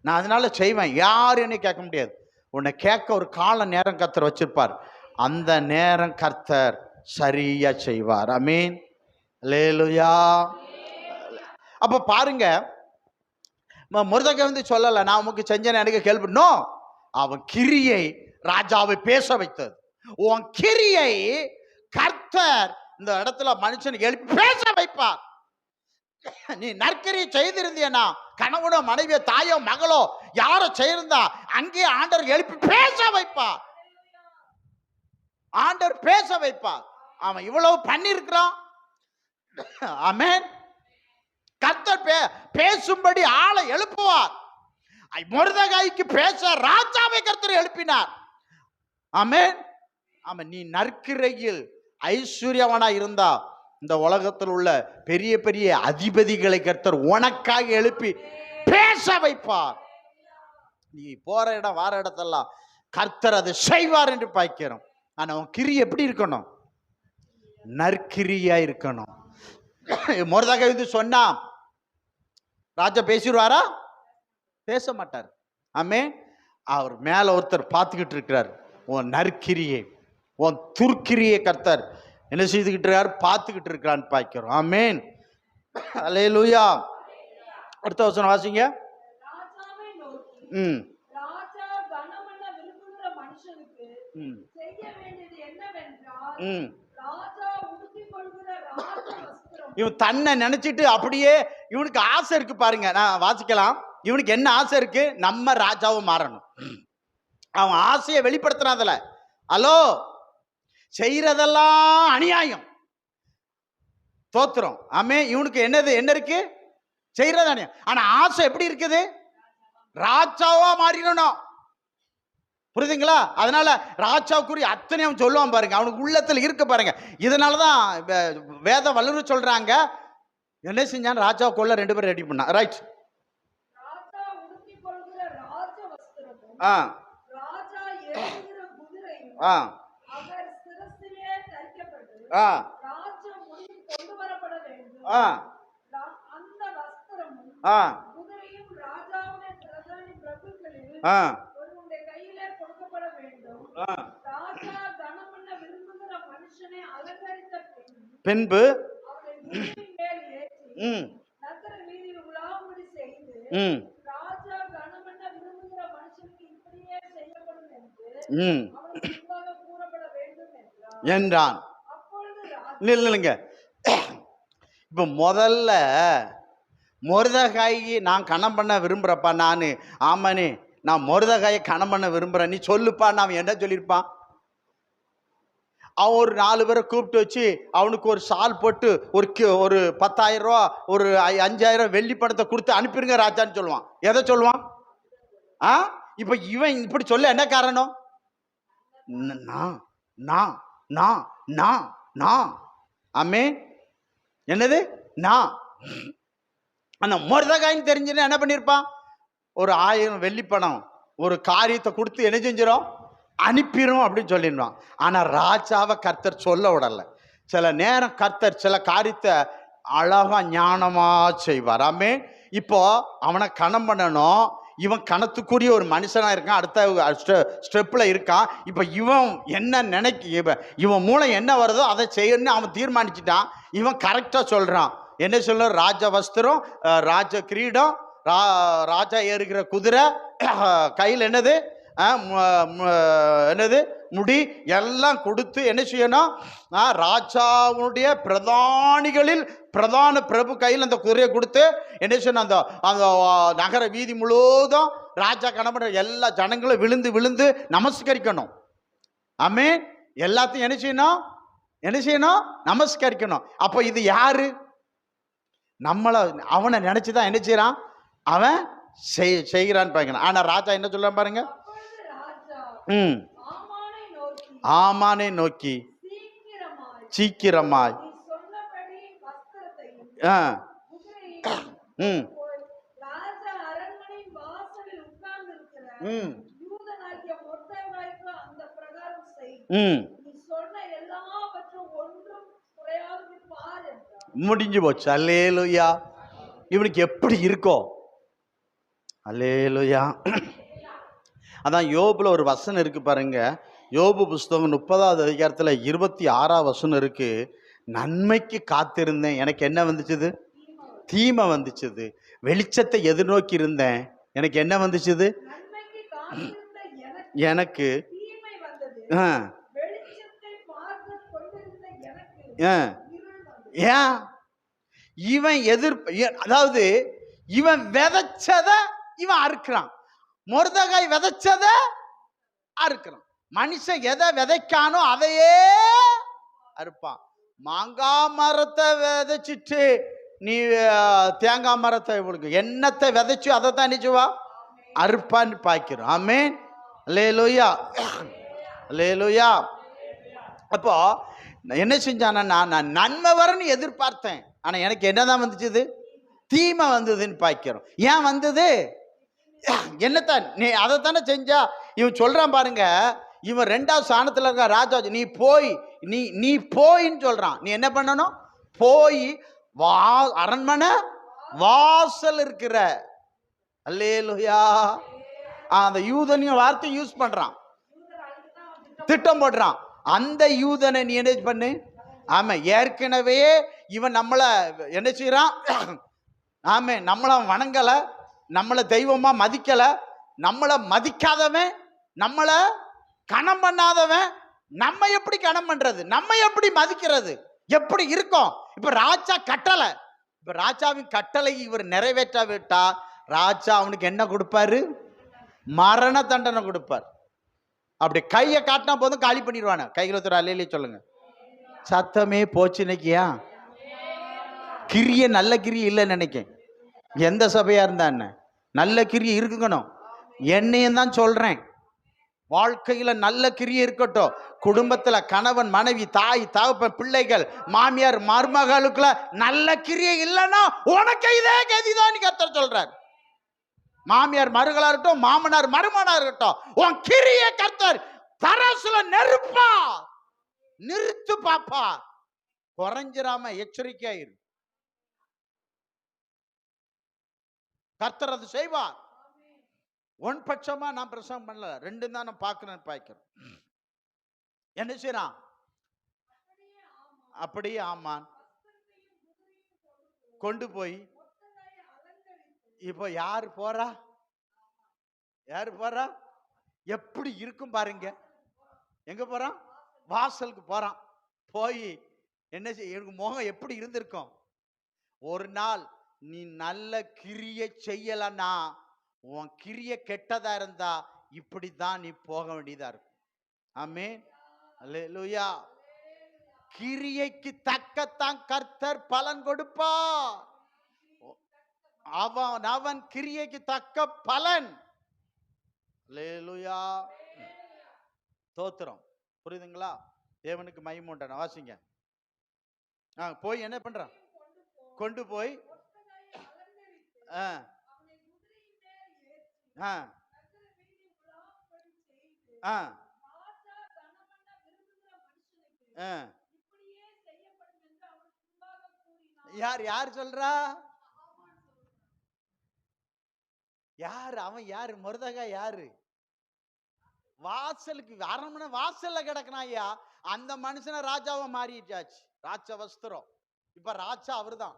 நான் அதனால செய்வேன். யாரும் என்ன கேட்க முடியாது. உன்னை கேட்க ஒரு கால நேரம் கர்த்தர் வச்சிருப்பார். அந்த நேரம் கர்த்தர் சரியா செய்வார். ஆமென், அல்லேலூயா. அப்ப பாருங்க, மொர்தெகாய் வந்து சொல்லல நான் உமக்கு செஞ்சேன்னு எனக்கு கேள்விப்பட்டோ. அவன் கிரியை ராஜாவை பேச வைத்தது. உன் கிரியை கர்த்தர் இந்த இடத்துல மனுஷன் எழுப்பி பேச வைப்பார். நீ நற்கிரியை செய்திருந்தியனா, கணவனோ மனைவியோ தாயோ மகளோ யாரோ செய்திருந்தா, அங்கேயே ஆண்டவர் எழுப்பி பேச வைப்பார். ஆண்டவர் பேச வைப்பார். அவன் இவ்வளவு பண்ணிருக்கிறான். ஆமென். கர்த்தர் பேசும்படி ஆளை எழுப்புவார். மொர்தெகாய்க்கு பேச ராஜாவை கர்த்தர் எழுப்பினார். ஆமென். ஆமென். நீ நற்கிரையில் ஐஸ்வர்யவனா இருந்தா, இந்த உலகத்தில் உள்ள பெரிய பெரிய அதிபதிகளை கர்த்தர் உனக்காக எழுப்பி பேச வைப்பார். நீ போற இடம் வார இடத்தெல்லாம் கர்த்தர் அதை செய்வார் என்று பார்க்கிறோம். ஆனா உன் கிரி எப்படி இருக்கணும்? நற்கிரியா இருக்கணும். மொர்தெகாய் வந்து சொன்னா ராஜா பேசிடுவாரா? பேச மாட்டார். ஆமென். அவர் மேல ஒருத்தர் பார்த்துக்கிட்டு இருக்கிறார். உன் நற்கிரியை, உன் துர்க்கிரியை கர்த்தர் என்ன செய்துகிட்டு இருக்கார், பார்த்துக்கிட்டு இருக்கிறான்னு பார்க்கிறோம். ஆமென், அல்லேலூயா. அடுத்த வசனம் வாசிங்க. இவன் தன்னை நினைச்சிட்டு அப்படியே இவனுக்கு ஆசை இருக்கு பாருங்க, நான் வாசிக்கலாம். இவனுக்கு என்ன ஆசை இருக்கு? நம்ம ராஜாவும் மாறணும். அவன் ஆசையை வெளிப்படுத்தினதுல ஹலோ செய்யறதெல்லாம் அநியாயம், தோத்துறோம். ஆமே. இவனுக்கு என்ன இருக்கு? செய்யறது அநியாயம். ஆனா ஆசை எப்படி இருக்குது? ராஜாவா மாறிடணும். புரியுதுங்களா? அதனால ராஜாவுக்குரிய அத்தனை அவன் சொல்லுவான் பாருங்க, அவனுக்கு உள்ளத்துல இருக்க பாருங்க. இதனாலதான் வேத வல்லுற சொல்றாங்க, என்ன செஞ்சான்? ராஜா கொள்ள 2 பேரும் ரெடி பண்ணா. ரைட். பின்பு என்றான். இல்லைங்க, இப்ப முதல்ல மொர்தெகாயை நான் கணம் பண்ண விரும்புறப்பா, நானு ஆமானே நான் மொர்தெகாயை கணம் பண்ண விரும்புறேன், நீ சொல்லுப்பா. நான் என்ன சொல்லியிருப்பான்? அவன் ஒரு 4 பேரை கூப்பிட்டு வச்சு அவனுக்கு ஒரு ஷால் போட்டு ஒரு 10,000 ரூபா, ஒரு 5,000 வெள்ளி பணத்தை கொடுத்து அனுப்பிடுங்க ராஜான்னு சொல்லுவான். எதை சொல்லுவான்? இப்ப இவன் இப்படி சொல்ல என்ன காரணம்? ஆமே. என்னது? நான் அந்த மொர்தெகாய்ன்னு தெரிஞ்சுன்னு என்ன பண்ணிருப்பான்? ஒரு 1000 வெள்ளி பணம் ஒரு காரியத்தை கொடுத்து என்ன செஞ்சிடும்? அனுப்பிடும் அப்படின்னு சொல்லிடுவான். ஆனா ராஜாவை கர்த்தர் சொல்ல விடல. சில நேரம் கர்த்தர் சில காரியத்தை அழகா ஞானமா செய்வார். ஆமே. இப்போ அவனை கணம் பண்ணணும். இவன் கணத்துக்குரிய ஒரு மனுஷனா இருக்கான், அடுத்த ஸ்டெப்ல இருக்கான். இப்ப இவன் என்ன இவன் மூளை என்ன வருதோ அதை செய்யணும்னு அவன் தீர்மானிச்சுட்டான். இவன் கரெக்டா சொல்றான். என்ன சொல்ற? ராஜ வஸ்திரம், ராஜ கிரீடம், ராஜா ஏறுகிற குதிரை, கையில் என்னது முடி எல்லாம் கொடுத்து என்ன செய்யணும்? ராஜாவுடைய பிரதானிகளில் பிரதான பிரபு கையில் அந்த குதிரையை கொடுத்து என்ன செய்யணும்? அந்த நகர வீதி முழுவதும் ராஜா கணபட எல்லா ஜனங்களும் விழுந்து விழுந்து நமஸ்கரிக்கணும். ஆமே. எல்லாத்தையும் என்ன செய்யணும்? நமஸ்கரிக்கணும். அப்ப இது யாரு? அவனை நினைச்சுதான் என்ன செய்யறான்? அவன் செய்கிறான்னு பாருங்க. ஆனா ராஜா என்ன சொல்றான் பாருங்க, ஆமானை நோக்கி சீக்கிரமாய் முடிஞ்சு போச்சு. அல்லேலூயா. இவனுக்கு எப்படி இருக்கோ? அல்லேலூயா. அதான் யோபுல ஒரு வசனம் இருக்கு பாருங்க. யோபு புஸ்தகம் 30வது அதிகாரத்துல 26வது வசனம் இருக்கு. நன்மைக்கு காத்திருந்தேன், எனக்கு என்ன வந்துச்சுது? தீமை வந்துச்சுது. வெளிச்சத்தை எதிர்நோக்கி இருந்தேன், எனக்கு என்ன வந்துச்சுது? எனக்கு ஏன் இவன் அதாவது இவன் விதைச்சத இவன் அறுக்கிறான். மொர்தெகாய் விதைச்சத அறுக்கிறான். மனுஷன் எதை விதைக்கானோ அதையே அறுப்பான். மாங்காய் மரத்தை விதைச்சிட்டு நீ தேங்காய் மரத்தை எண்ணத்தை விதைச்சு அதை தான் நினைச்சுவா அறுப்பான்னு பாய்க்கிறோம். ஆமென். அல்லேலூயா, அல்லேலூயா. அப்போ என்ன செஞ்சானா, நான் நன்மை வரன்னு எதிர்பார்த்தேன், ஆனா எனக்கு என்னதான் வந்துச்சுது? தீமை வந்ததுன்னு பாய்க்கிறோம். ஏன் வந்தது? என்னத்தான் நீ அதைத்தானே செஞ்சா? இவன் சொல்றான் பாருங்க, இவன் 2வது ஸ்தானத்துல இருக்க ராஜா, நீ போய் நீ போயின்னு சொல்றான். நீ என்ன பண்ணணும்? போய் அரண்மனை வாசல் இருக்கிற, அல்லேலூயா, அந்த யூதனின் வார்த்தை யூஸ் பண்றான், திட்டம் போடுறான். அந்த யூதனை நீ என்ன பண்ணு? ஆமா, ஏற்கனவே இவன் நம்மளை என்ன செய்யறான்? ஆமே, நம்மள வணங்கல, நம்மளை தெய்வமா மதிக்கல, நம்மளை மதிக்காதவன், நம்மளை கணம் பண்ணாதவன், நம்ம எப்படி கணம் பண்றது? நம்ம எப்படி மதிக்கிறது? எப்படி இருக்கும்? இப்ப ராஜா கட்டளை, இப்ப ராஜாவின் கட்டளை இவர் நிறைவேற்றாவிட்டா ராஜா அவனுக்கு என்ன கொடுப்பாரு? மரண தண்டனை கொடுப்பார். அப்படி கையை காட்டினா போதும் காலி பண்ணிடுவானு. கைகளை ஒரு அல்லையிலே சொல்லுங்க. சத்தமே போச்சு இன்னைக்கியா. கிரிய நல்ல கிரிய இல்லைன்னு நினைக்கேன். எந்த சபையா இருந்தா என்ன, நல்ல கிரிய இருக்கணும். என்னையும் தான் சொல்றேன். வாழ்க்கையில நல்ல கிரிய இருக்கட்டும். குடும்பத்துல கணவன் மனைவி தாய் தகப்பன் பிள்ளைகள் மாமியார் மருமகளுக்குள்ள நல்ல கிரிய இல்லைன்னா உனக்கு இதே கதிதான் கர்த்தர் சொல்றார். மாமியார் மருகளா இருக்கட்டும், மாமனார் மருமனா இருக்கட்டும், உன் கிரிய கர்த்தர் தரசுல நெருப்பா நிறுத்து பாப்பா. குறைஞ்சிராம எச்சரிக்கையாயிரு. கர்த்தர் அது செய்வார். ஒன் பட்சமா நான் பிரசங்கம் பண்ணல, ரெண்டு தான் நான் பார்க்கிறேன். என்ன செய்யறான்? அப்படியே ஆமான் கொண்டு போய் இப்போ யாரு போறா? யாரு போறா? எப்படி இருக்கும் பாருங்க. எங்க போறான்? வாசலுக்கு போறான். போய் என்ன செய்ய, முகம் எப்படி இருந்திருக்கும்? ஒரு நாள் நீ நல்ல கிரிய செய்யலன்னா, உன் கிரிய கெட்டதா இருந்தா இப்படிதான் நீ போக வேண்டியதா இருக்கும். ஆமென், அல்லேலூயா. கிரியைக்கு தக்கத்தான் கர்த்தர் பலன் கொடுப்பார். அவன் கிரியைக்கு தக்க பலன். அல்லேலூயா, ஸ்தோத்திரம். புரியுதுங்களா? தேவனுக்கு மகிமை உண்டான. வாசிங்க. போய் என்ன பண்றான்? கொண்டு போய் யார் யார் சொல்றா? யாரு அவன்? யாரு மொர்தெகாய்? யாரு? வாசலுக்கு அரண்மனை வாசல்ல கிடக்கணும் ஐயா. அந்த மனுஷனை ராஜாவை மாறிட்டாச்சு. ராஜ வஸ்திரம். இப்ப ராஜா அவரு தான்.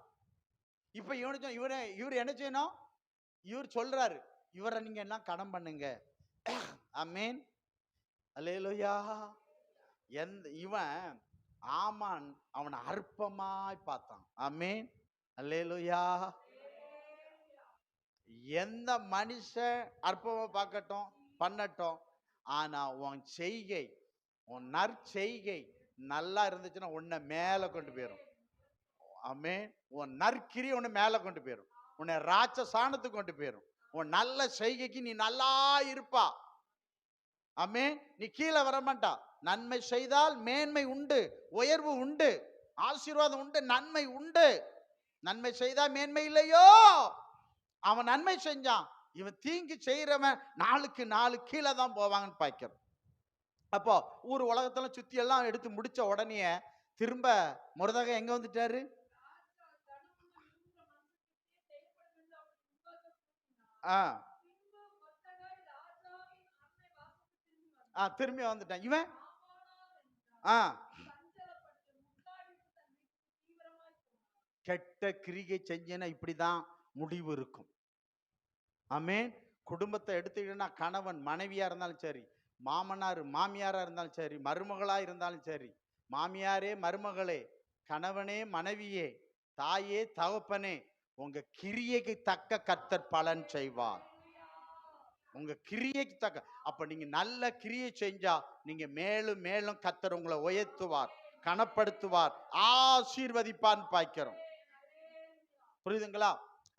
இப்ப இவர் என்ன செய்யணும்? இவர் சொல்றாரு, இவரை நீங்க என்ன கடன் பண்ணுங்க. ஆமென், அல்லேலூயா. இவன் ஆமான் அவனை அற்பமாய் பார்த்தான். ஆமென், அல்லேலூயா. எந்த மனுஷன் அற்பமா பார்க்கட்டும் பண்ணட்டும், ஆனா உன் செய்கை, உன் நற்செய்கை நல்லா இருந்துச்சுன்னா உன்னை மேல கொண்டு போயிடும். ஆமென். உன் நற்கிரி உன்னை மேல கொண்டு போயிடும். உன்னை ராஜ சாணத்துக்கு கொண்டு போயிடும். உன் நல்ல செய்கைக்கு நீ நல்லா இருப்பா. ஆமென். நீ கீழே வர மாட்டா. நன்மை செய்தால் மேன்மை உண்டு, உயர்வு உண்டு, ஆசீர்வாதம் உண்டு, நன்மை உண்டு. நன்மை செய்தா மேன்மை இல்லையோ? அவன் நன்மை செஞ்சான். இவன் தீங்கு செய்யறவன் நாளுக்கு நாலு கீழே தான் போவாங்கன்னு பார்க்கிறோம். அப்போ ஊர் உலகத்துல சுத்தி எல்லாம் எடுத்து முடிச்ச உடனே திரும்ப மொர்தெகாய் எங்க வந்துட்டாரு? திரும்பி வந்துட்டான். இவன் கெட்ட கிரியை செஞ்சேன்னா இப்படிதான் முடிவு இருக்கும். ஆமென். குடும்பத்தை எடுத்துக்கிட்டா கணவன் மனைவியா இருந்தாலும் சரி, மாமனார் மாமியாரா இருந்தாலும் சரி, மருமகளா இருந்தாலும் சரி, மாமியாரே மருமகளே, கணவனே மனைவியே, தாயே தகப்பனே, உங்க கிரியைக்கு தக்க கர்த்தர் பலன் செய்வார். உங்க கிரியைக்கு தக்க. அப்ப நீங்க நல்ல கிரியை செஞ்சா நீங்க மேலும் மேலும் கர்த்தர் உங்களை உயர்த்துவார், கனப்படுத்துவார், ஆசீர்வதிப்பான்னு பார்க்கிறோம். புரியுதுங்களா?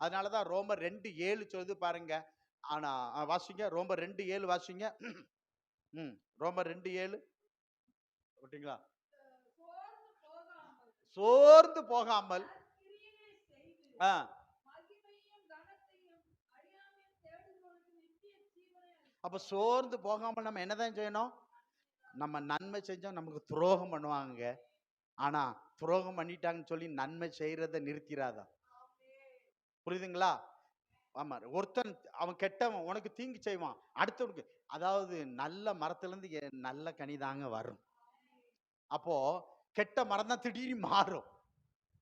அதனாலதான் ரோமர் 2:7 சொல்லுது பாருங்க. ஆனா வாசிங்க, ரோமர் 2:7 வாசிங்க. ரோமர் 2:7 விட்டீங்களா? சோர்ந்து போகாமல் அப்ப சோர்ந்து போகாமல் நம்ம என்னதான் செய்யணும்? நம்ம நன்மை செஞ்சா நமக்கு துரோகம் பண்ணுவாங்க. ஆனா துரோகம் பண்ணிட்டாங்கன்னு சொல்லி நன்மை செய்யறத நிறுத்திராதா. புரியுதுங்களா? ஆமா. ஒருத்தன் அவன் கெட்டவன் உனக்கு தீங்கு செய்வான், அடுத்தவனுக்கு. அதாவது நல்ல மரத்துல இருந்து நல்ல கனிதாங்க வரும். அப்போ கெட்ட மரம் தான் திடீர்னு மாறும்.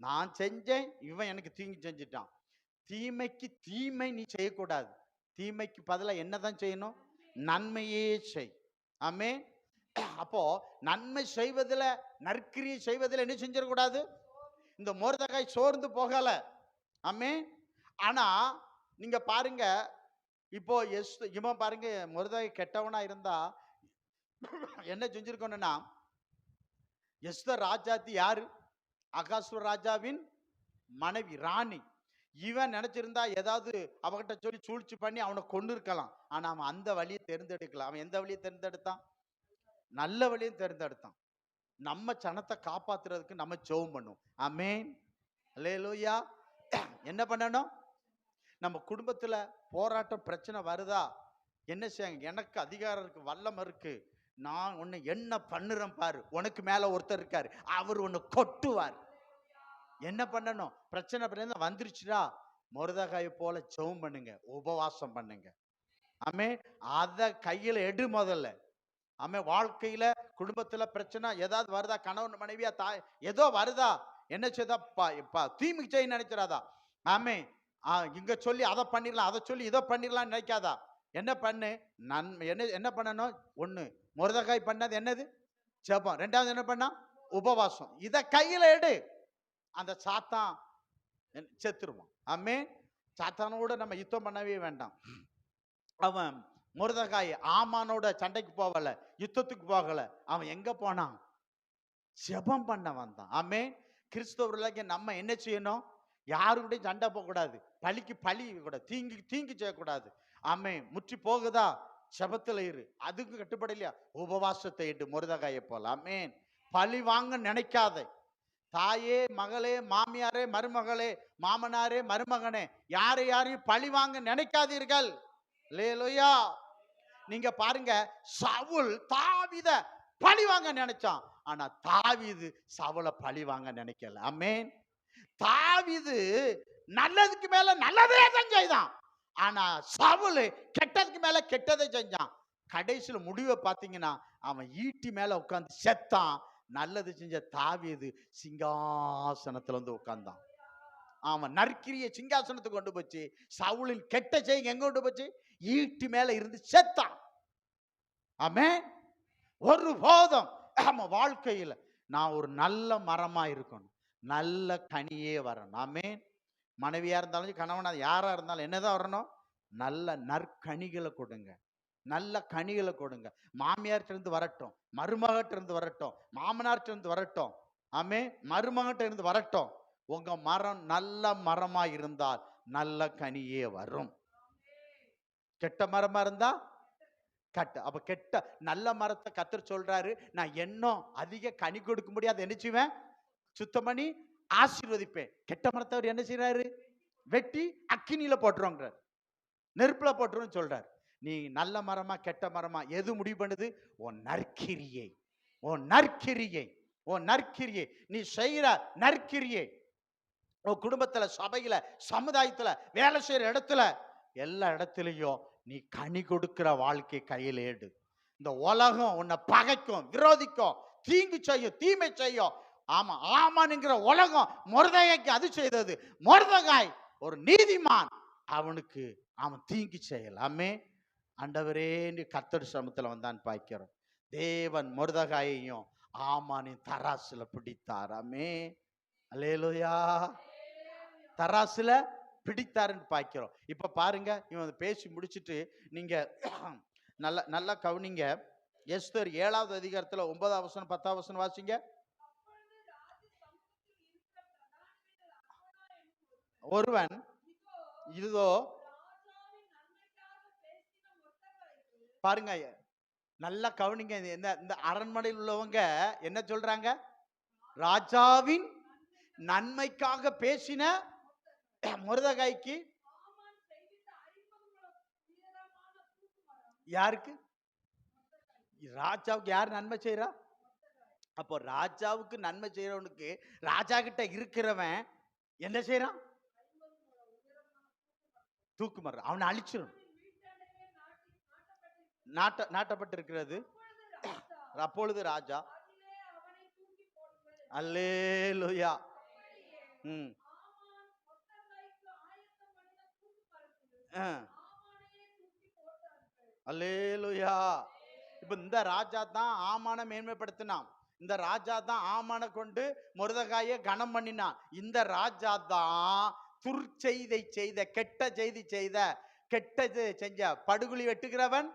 நான் செஞ்சேன், இவன் எனக்கு தீங்கு செஞ்சிட்டான். தீமைக்கு தீமை நீ செய்யக்கூடாது. தீமைக்கு பதிலா என்னதான் செய்யணும்? நன்மையே செய். ஆமே. அப்போ நன்மை செய்வதில், நற்கிரியை செய்வதில் என்ன செஞ்சிடக்கூடாது? இந்த மொர்தெகாய் சோர்ந்து போகல. ஆமே. ஆனா நீங்க பாருங்க, இப்போ இவன் பாருங்க, மொர்தெகாய் கெட்டவனா இருந்தா என்ன செஞ்சிருக்கணும்னா, எஸ்தர் ராஜாத்தி யாரு? அகாசுர ராஜாவின் மனைவி, ராணி. இவன் நினைச்சிருந்தா ஏதாவது அவகிட்ட சொல்லி சூழ்ச்சி பண்ணி அவனை கொண்டு இருக்கலாம். ஆனா அவன் அந்த வழியை தேர்ந்தெடுக்கல. அவன் எந்த வழியை தேர்ந்தெடுத்தான்? நல்ல வழியை தேர்ந்தெடுத்தான். நம்ம சனத்தை காப்பாத்துறதுக்கு நம்ம ஜெபம் பண்ணும். ஆமென். அல்லேலூயா. என்ன பண்ணணும்? நம்ம குடும்பத்துல போராட்டம் பிரச்சனை வருதா, என்ன செய்யுங்க? எனக்கு அதிகாரம் இருக்கு, வல்லம் இருக்கு, நான் உன்னை என்ன பண்ணுறேன் பாரு, உனக்கு மேல ஒருத்தர் இருக்காரு, அவர் உன்னை கொட்டுவார். என்ன பண்ணணும்? பிரச்சனை வந்துருச்சுடா, மொர்தெகாயை போல ஜெபம் பண்ணுங்க, உபவாசம் பண்ணுங்க. ஆமே. அத கையில எடு முதல்ல. ஆமே. வாழ்க்கையில குடும்பத்துல பிரச்சனை ஏதாவது வருதா, கணவன் மனைவியா, தாய் ஏதோ வருதா, என்ன செய்தா தீமைக்கு செய்ய நினைச்சிடாதா. ஆமே. இங்க சொல்லி அதை பண்ணிடலாம், அதை சொல்லி இதை பண்ணிடலாம் நினைக்காதா. என்ன பண்ணு, என்ன பண்ணணும்? ஒண்ணு, மொர்தெகாய் பண்ணது என்னது? ஜெபம். ரெண்டாவது என்ன பண்ணா? உபவாசம். இத கையில எடு, அந்த சாத்தான் செத்துருவான். ஆமே. சாத்தானோட நம்ம யுத்தம் பண்ணவே வேண்டாம். அவன் மொர்தெகாய் ஆமானோட சண்டைக்கு போகல, யுத்தத்துக்கு போகல. அவன் எங்க போனான்? ஜெபம் பண்ண வந்தான். ஆமே. கிறிஸ்தவர்களாகிய நம்ம என்ன செய்யணும்? யாருக்கிட்டையும் சண்டை போகக்கூடாது, பழிக்கு பழி கூடாது, தீங்கு செய்யக்கூடாது. ஆமே. முற்றி போகுதா, ஜெபத்துல இரு. அதுக்கு கட்டுப்படலையா, உபவாசத்தை இட்டு மொர்தெகாயை போல. ஆமேன். பழி வாங்க நினைக்காத. தாயே, மகளே, மாமியாரே, மருமகளே, மாமனாரே, மருமகனே, யாரையும் பழி வாங்க நினைக்காதீர்கள். அல்லேலூயா. நீங்க பாருங்க, சவுல் தாவீத பழி வாங்க நினைச்சான், ஆனா தாவீது சவுலை பழி வாங்க நினைக்கல. ஆமென். தாவீது நல்லதுக்கு மேல நல்லதே செஞ்சான், ஆனா சவுல் கெட்டதுக்கு மேல கெட்டதை செஞ்சான். கடைசியில் முடிவை பார்த்தீங்கன்னா, அவன் ஈட்டி மேல உட்கார்ந்து செத்தான். நல்லது செஞ்ச தாவீது சிங்காசனத்துல வந்து உட்கார்ந்தான். அவன் நற்கிரிய சிங்காசனத்துக்கு கொண்டு போச்சு, சவுலின் கெட்ட செய்தி எங்க கொண்டு போச்சு? ஈட்டி மேல இருந்து செத்தான். ஆமென். ஒரு போதும் நம்ம வாழ்க்கையில நான் ஒரு நல்ல மரமா இருக்கணும், நல்ல கனியே வரணும். ஆமென். மனைவியா இருந்தாலும் கணவனா யாரா இருந்தாலும் என்னதான் வரணும்? நல்ல நற்கனிகளை கொடுங்க, நல்ல கனிகளை கொடுங்க. மாமியார்ட்ட இருந்து வரட்டும், மருமகிட்ட இருந்து வரட்டும், மாமனார்ட்ட இருந்து வரட்டும், ஆமே, மருமகிட்ட இருந்து வரட்டும். உங்க மரம் நல்ல மரமா இருந்தால் நல்ல கனியே வரும். கெட்ட மரமா இருந்தா கட்டு. அப்ப கெட்ட நல்ல மரத்தை கர்த்தர் சொல்றாரு, நான் இன்னும் அதிக கனி கொடுக்க முடியாது, என்ன செய்வேன்? சுத்தம் பண்ணி ஆசீர்வதிப்பேன். கெட்ட மரத்தை அவர் என்ன செய்யறாரு? வெட்டி அக்கினியில போட்டுருவாங்க, நெருப்புல போட்டுருன்னு சொல்றாரு. நீ நல்ல மரமா கெட்ட மரமா எது முடிவு பண்ணுது? உன் நற்கிரியை, உன் நற்கிரியை, உன் நற்கிரியை, நீ செய்யற நற்கிரியை. உன் குடும்பத்துல, சபையில, சமுதாயத்துல, வேலை செய்யற இடத்துல, எல்லா இடத்துலயும் நீ கனி கொடுக்கிற வாழ்க்கை கையில் ஏடு. இந்த உலகம் உன்னை பகைக்கும், விரோதிக்கும், தீங்கு செய்யும், தீமை செய்யும். ஆமா, ஆமான்ங்கிற உலகம் மொர்தெகாய்க்கு அது செய்தது. மொர்தெகாய் ஒரு நீதிமான், அவனுக்கு அவன் தீங்கு செய்யலாமே. ஆண்டவரே, கர்த்தர் சமூகத்துல வந்தான் பாய்க்கிறோம். தேவன் மொர்தெகாயையும் ஆமானின் தராசுல பிடித்தாராமே. அல்லேலூயா. தராசுல பிடித்தாருன்னு பாய்க்கிறோம். இப்ப பாருங்க, இவன் பேசி முடிச்சுட்டு நீங்க நல்லா கவனிங்க. எஸ்தர் 7வது அதிகாரத்துல 9வது வசனம் 10வது வசனம் வாசிங்க. ஒருவன் இதோ பாருங்க, நல்லா கவனிங்க. இந்த அரண்மனையில் உள்ளவங்க என்ன சொல்றாங்க? ராஜாவின் நன்மைக்காக பேசின மொர்தெகாய்க்கு, யாருக்கு? ராஜாவுக்கு யார் நன்மை செய்யறா? அப்போ ராஜாவுக்கு நன்மை செய்யறவனுக்கு ராஜா கிட்ட இருக்கிறவன் என்ன செய்யறான்? தூக்கு மரம். அவனை அழிச்சிடும். நாட்டப்பட்டிருக்கிறது. அப்பொழுது ராஜா, அல்லேலூயா. அல்லேலூயா. இப்ப இந்த ராஜா தான் ஆமான மேன்மைப்படுத்தினான். இந்த ராஜா தான் ஆமான கொண்டு மொர்தெகாயை கனம் பண்ணினான். இந்த ராஜா தான் துர்ச்செய்தை செய்த, கெட்ட செய்தி செய்த, கெட்டது செஞ்ச படுகுழி வெட்டுகிறவன்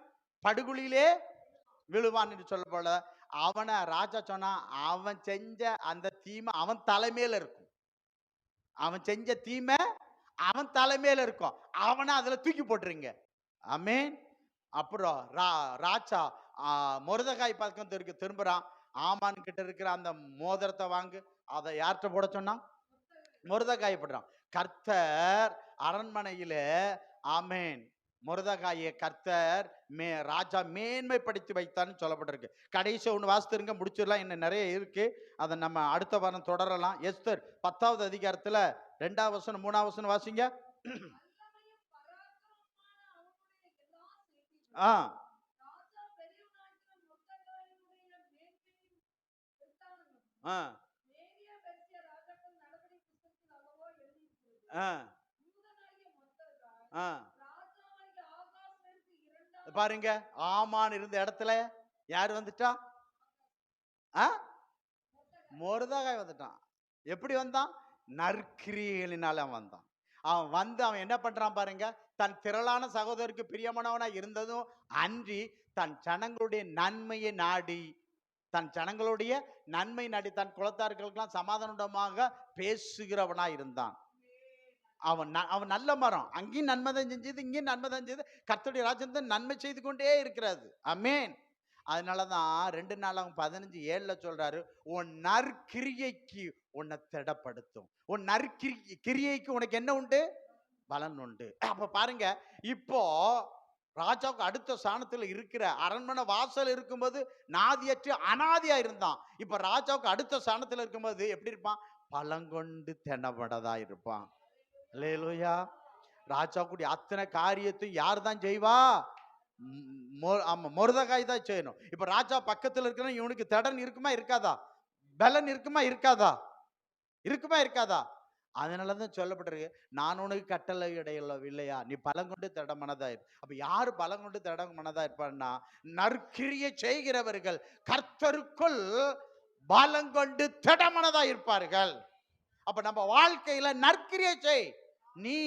படுகுழியிலே விழுவான் என்று சொல்ல போல, அவனை ராஜா சொன்னா அவன் செஞ்ச அந்த தீமை அவன் தலைமையில இருக்கும். அவன் செஞ்ச தீமை அவன் தலைமையில இருக்கும். அவனை அதுல தூக்கி போட்டுருங்க. ஆமென். அப்புறம் ராஜா மொர்தெகாய் பக்கம் திரும்புறான். ஆமான் கிட்ட இருக்கிற அந்த மோதிரத்தை வாங்கு, அதை யார்கிட்ட போட சொன்னான்? மொர்தெகாய் போடுறான். கர்த்தர் அரண்மனையில, ஆமென், மொர்தெகாயை கர்த்தர் ராஜா மேன்மைப்படுத்தி வைத்தான்னு சொல்லப்பட்டிருக்கு. கடைசி ஒன்று வாசித்துருங்க, முடிச்சிடலாம். இன்னும் நிறைய இருக்கு, அதை நம்ம அடுத்த வாரம் தொடரலாம். எஸ்தர் 10வது அதிகாரத்துல 2வது வசனம் 3வது வசனம் வாசிங்க. பாருங்க, ஆமான் இருந்த இடத்துல யாரு வந்துட்டா? மொர்தெகாய் வந்துட்டான். எப்படி வந்தான்? நற்கிரியைகளினால வந்தான். அவன் வந்து அவன் என்ன பண்றான் பாருங்க, தன் திரளான சகோதரருக்கு பிரியமானவனா இருந்ததும் அன்றி தன் ஜனங்களுடைய நன்மையை நாடி, தன் ஜனங்களுடைய நன்மை நாடி தன் குலத்தார்களுக்கெல்லாம் சமாதானமாக பேசுகிறவனா இருந்தான். அவன் நல்ல மரம், அங்கேயும் நன்மை தான் செஞ்சது, இங்கேயும் நன்மை தான் செய்து, கர்த்தருடைய ராஜ்யத்தை நன்மை செய்து கொண்டே இருக்கிறது. ஆமென். அதனாலதான் 2 நாளாகும் 15:7 சொல்றாரு, உன் நற்கிரியைக்கு உன்னை திடப்படுத்தும். உன் நற்கிரியைக்கு உனக்கு என்ன உண்டு? பலன் உண்டு. அப்ப பாருங்க, இப்போ ராஜாவுக்கு அடுத்த ஸ்தானத்துல இருக்கிற அரண்மனை வாசல் இருக்கும்போது நாதியற்று அனாதியா இருந்தான். இப்ப ராஜாவுக்கு அடுத்த ஸ்தானத்துல இருக்கும்போது எப்படி இருப்பான்? பலங்கொண்டு தெனப்படதா இருப்பான். அல்லேலூயா. ராஜாவுடைய அத்தனை காரியத்தையும் யார் தான் செய்வா? மொர்தெகாய் தான் செய்யணும். இப்ப ராஜா பக்கத்துல இருக்கிற இவனுக்கு திடன் இருக்குமா இருக்காதா? பலன் இருக்குமா இருக்காதா? இருக்குமா இருக்காதா? அதனாலதான் சொல்லப்பட்டிருக்கு, நான் உனக்கு கட்டளை இல்லையா, நீ பலங்கொண்டு திடமனதா இரு. அப்ப யாரு பலங்கொண்டு திடமனதா இருப்பான்னா, நற்கிரியை செய்கிறவர்கள் கர்த்தருக்குள் பலங்கொண்டு திடமனதா இருப்பார்கள். அப்ப நம்ம வாழ்க்கையில நற்கிரியை செய். நீ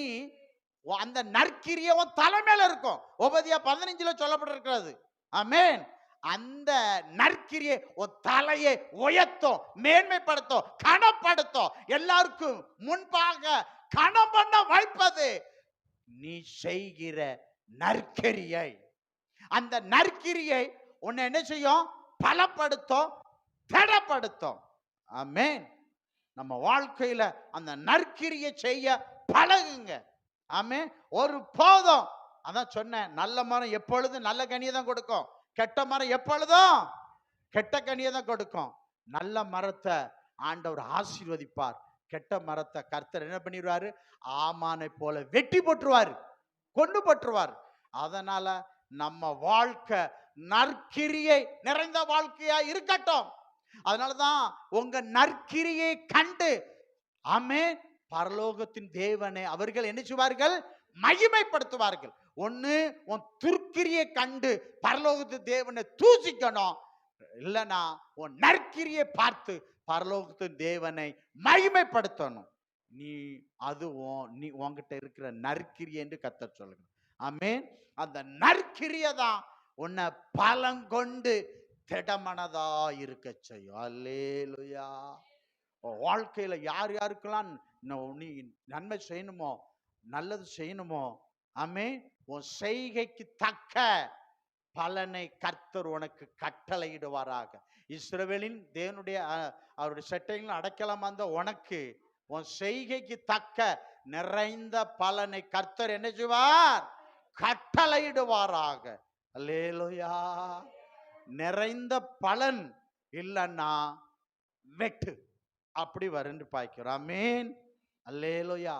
அந்த நற்கிரியை தலைமையில இருக்கும். உபதியா 15 சொல்லப்பட்டிருக்கிறது. ஆமென். அந்த நற்கிரியை தலையை உயர்த்தும், மேன்மைப்படுத்தும், கனப்படுத்தும். எல்லாருக்கும் முன்பாக கனம் பண்ண வைப்பது நீ செய்கிற நற்கிரியை. அந்த நற்கிரியை உன்னை என்ன செய்யும்? பலப்படுத்தும், திடப்படுத்தும். ஆமென். நம்ம வாழ்க்கையில அந்த நற்கிரியை செய்ய பழகுங்க. ஆமென். ஒரு போதும், அதான் சொன்னேன், நல்ல மரம் எப்பொழுதும் நல்ல கனியை தான் கொடுக்கும், கெட்ட மரம் எப்பொழுதும் கெட்ட கனியை தான் கொடுக்கும். நல்ல மரத்தை ஆண்டவர் ஆசீர்வதிப்பார், கெட்ட மரத்தை கர்த்தர் என்ன பண்ணிடுவாரு? ஆமானை போல வெட்டி போட்டுருவார், கொண்டு போட்டுருவார். அதனால நம்ம வாழ்க்கை நற்கிரியை நிறைந்த வாழ்க்கையா இருக்கட்டும். அதனாலதான் உங்க நற்கிரியை கண்டு, ஆமென், பரலோகத்தின் தேவனை அவர்கள் என்ன செய்வார்கள்? மகிமைப்படுத்துவார்கள். ஒண்ணு உன் துர்க்கிரியை கண்டு பரலோகத்து தேவனை தூசிக்கணும், இல்லைன்னா உன் நற்கிரியை பார்த்து பரலோகத்து தேவனை மகிமைப்படுத்தணும். நீ நீ உன்கிட்ட இருக்கிற நற்கிரியை என்று கர்த்தர் சொல்லுங்க. ஆமென். அந்த நற்கிரியை தான் உன்னை பலங்கொண்டு திடமனதா இருக்க செய்யும். அல்லேலூயா. வாழ்க்கையில யார் யாருக்கெல்லாம் நீ நன்மை செய்யணுமோ, நல்லது செய்யணுமோ, ஆமென், உன் செய்கைக்கு தக்க பலனை கர்த்தர் உனக்கு கட்டளையிடுவாராக. இஸ்ரவேலின் தேவனுடைய அவருடைய சட்டைகள் அடைக்கலம் வந்த உனக்கு உன் செய்கைக்கு தக்க நிறைந்த பலனை கர்த்தர் என்ன செய்வார்? கட்டளையிடுவாராக. அல்லேலூயா. நிறைந்த பலன் இல்லைன்னா வெட்டு அப்படி வருன்னு பாய்க்கிறோம். ஆமென். அல்லேலூயா.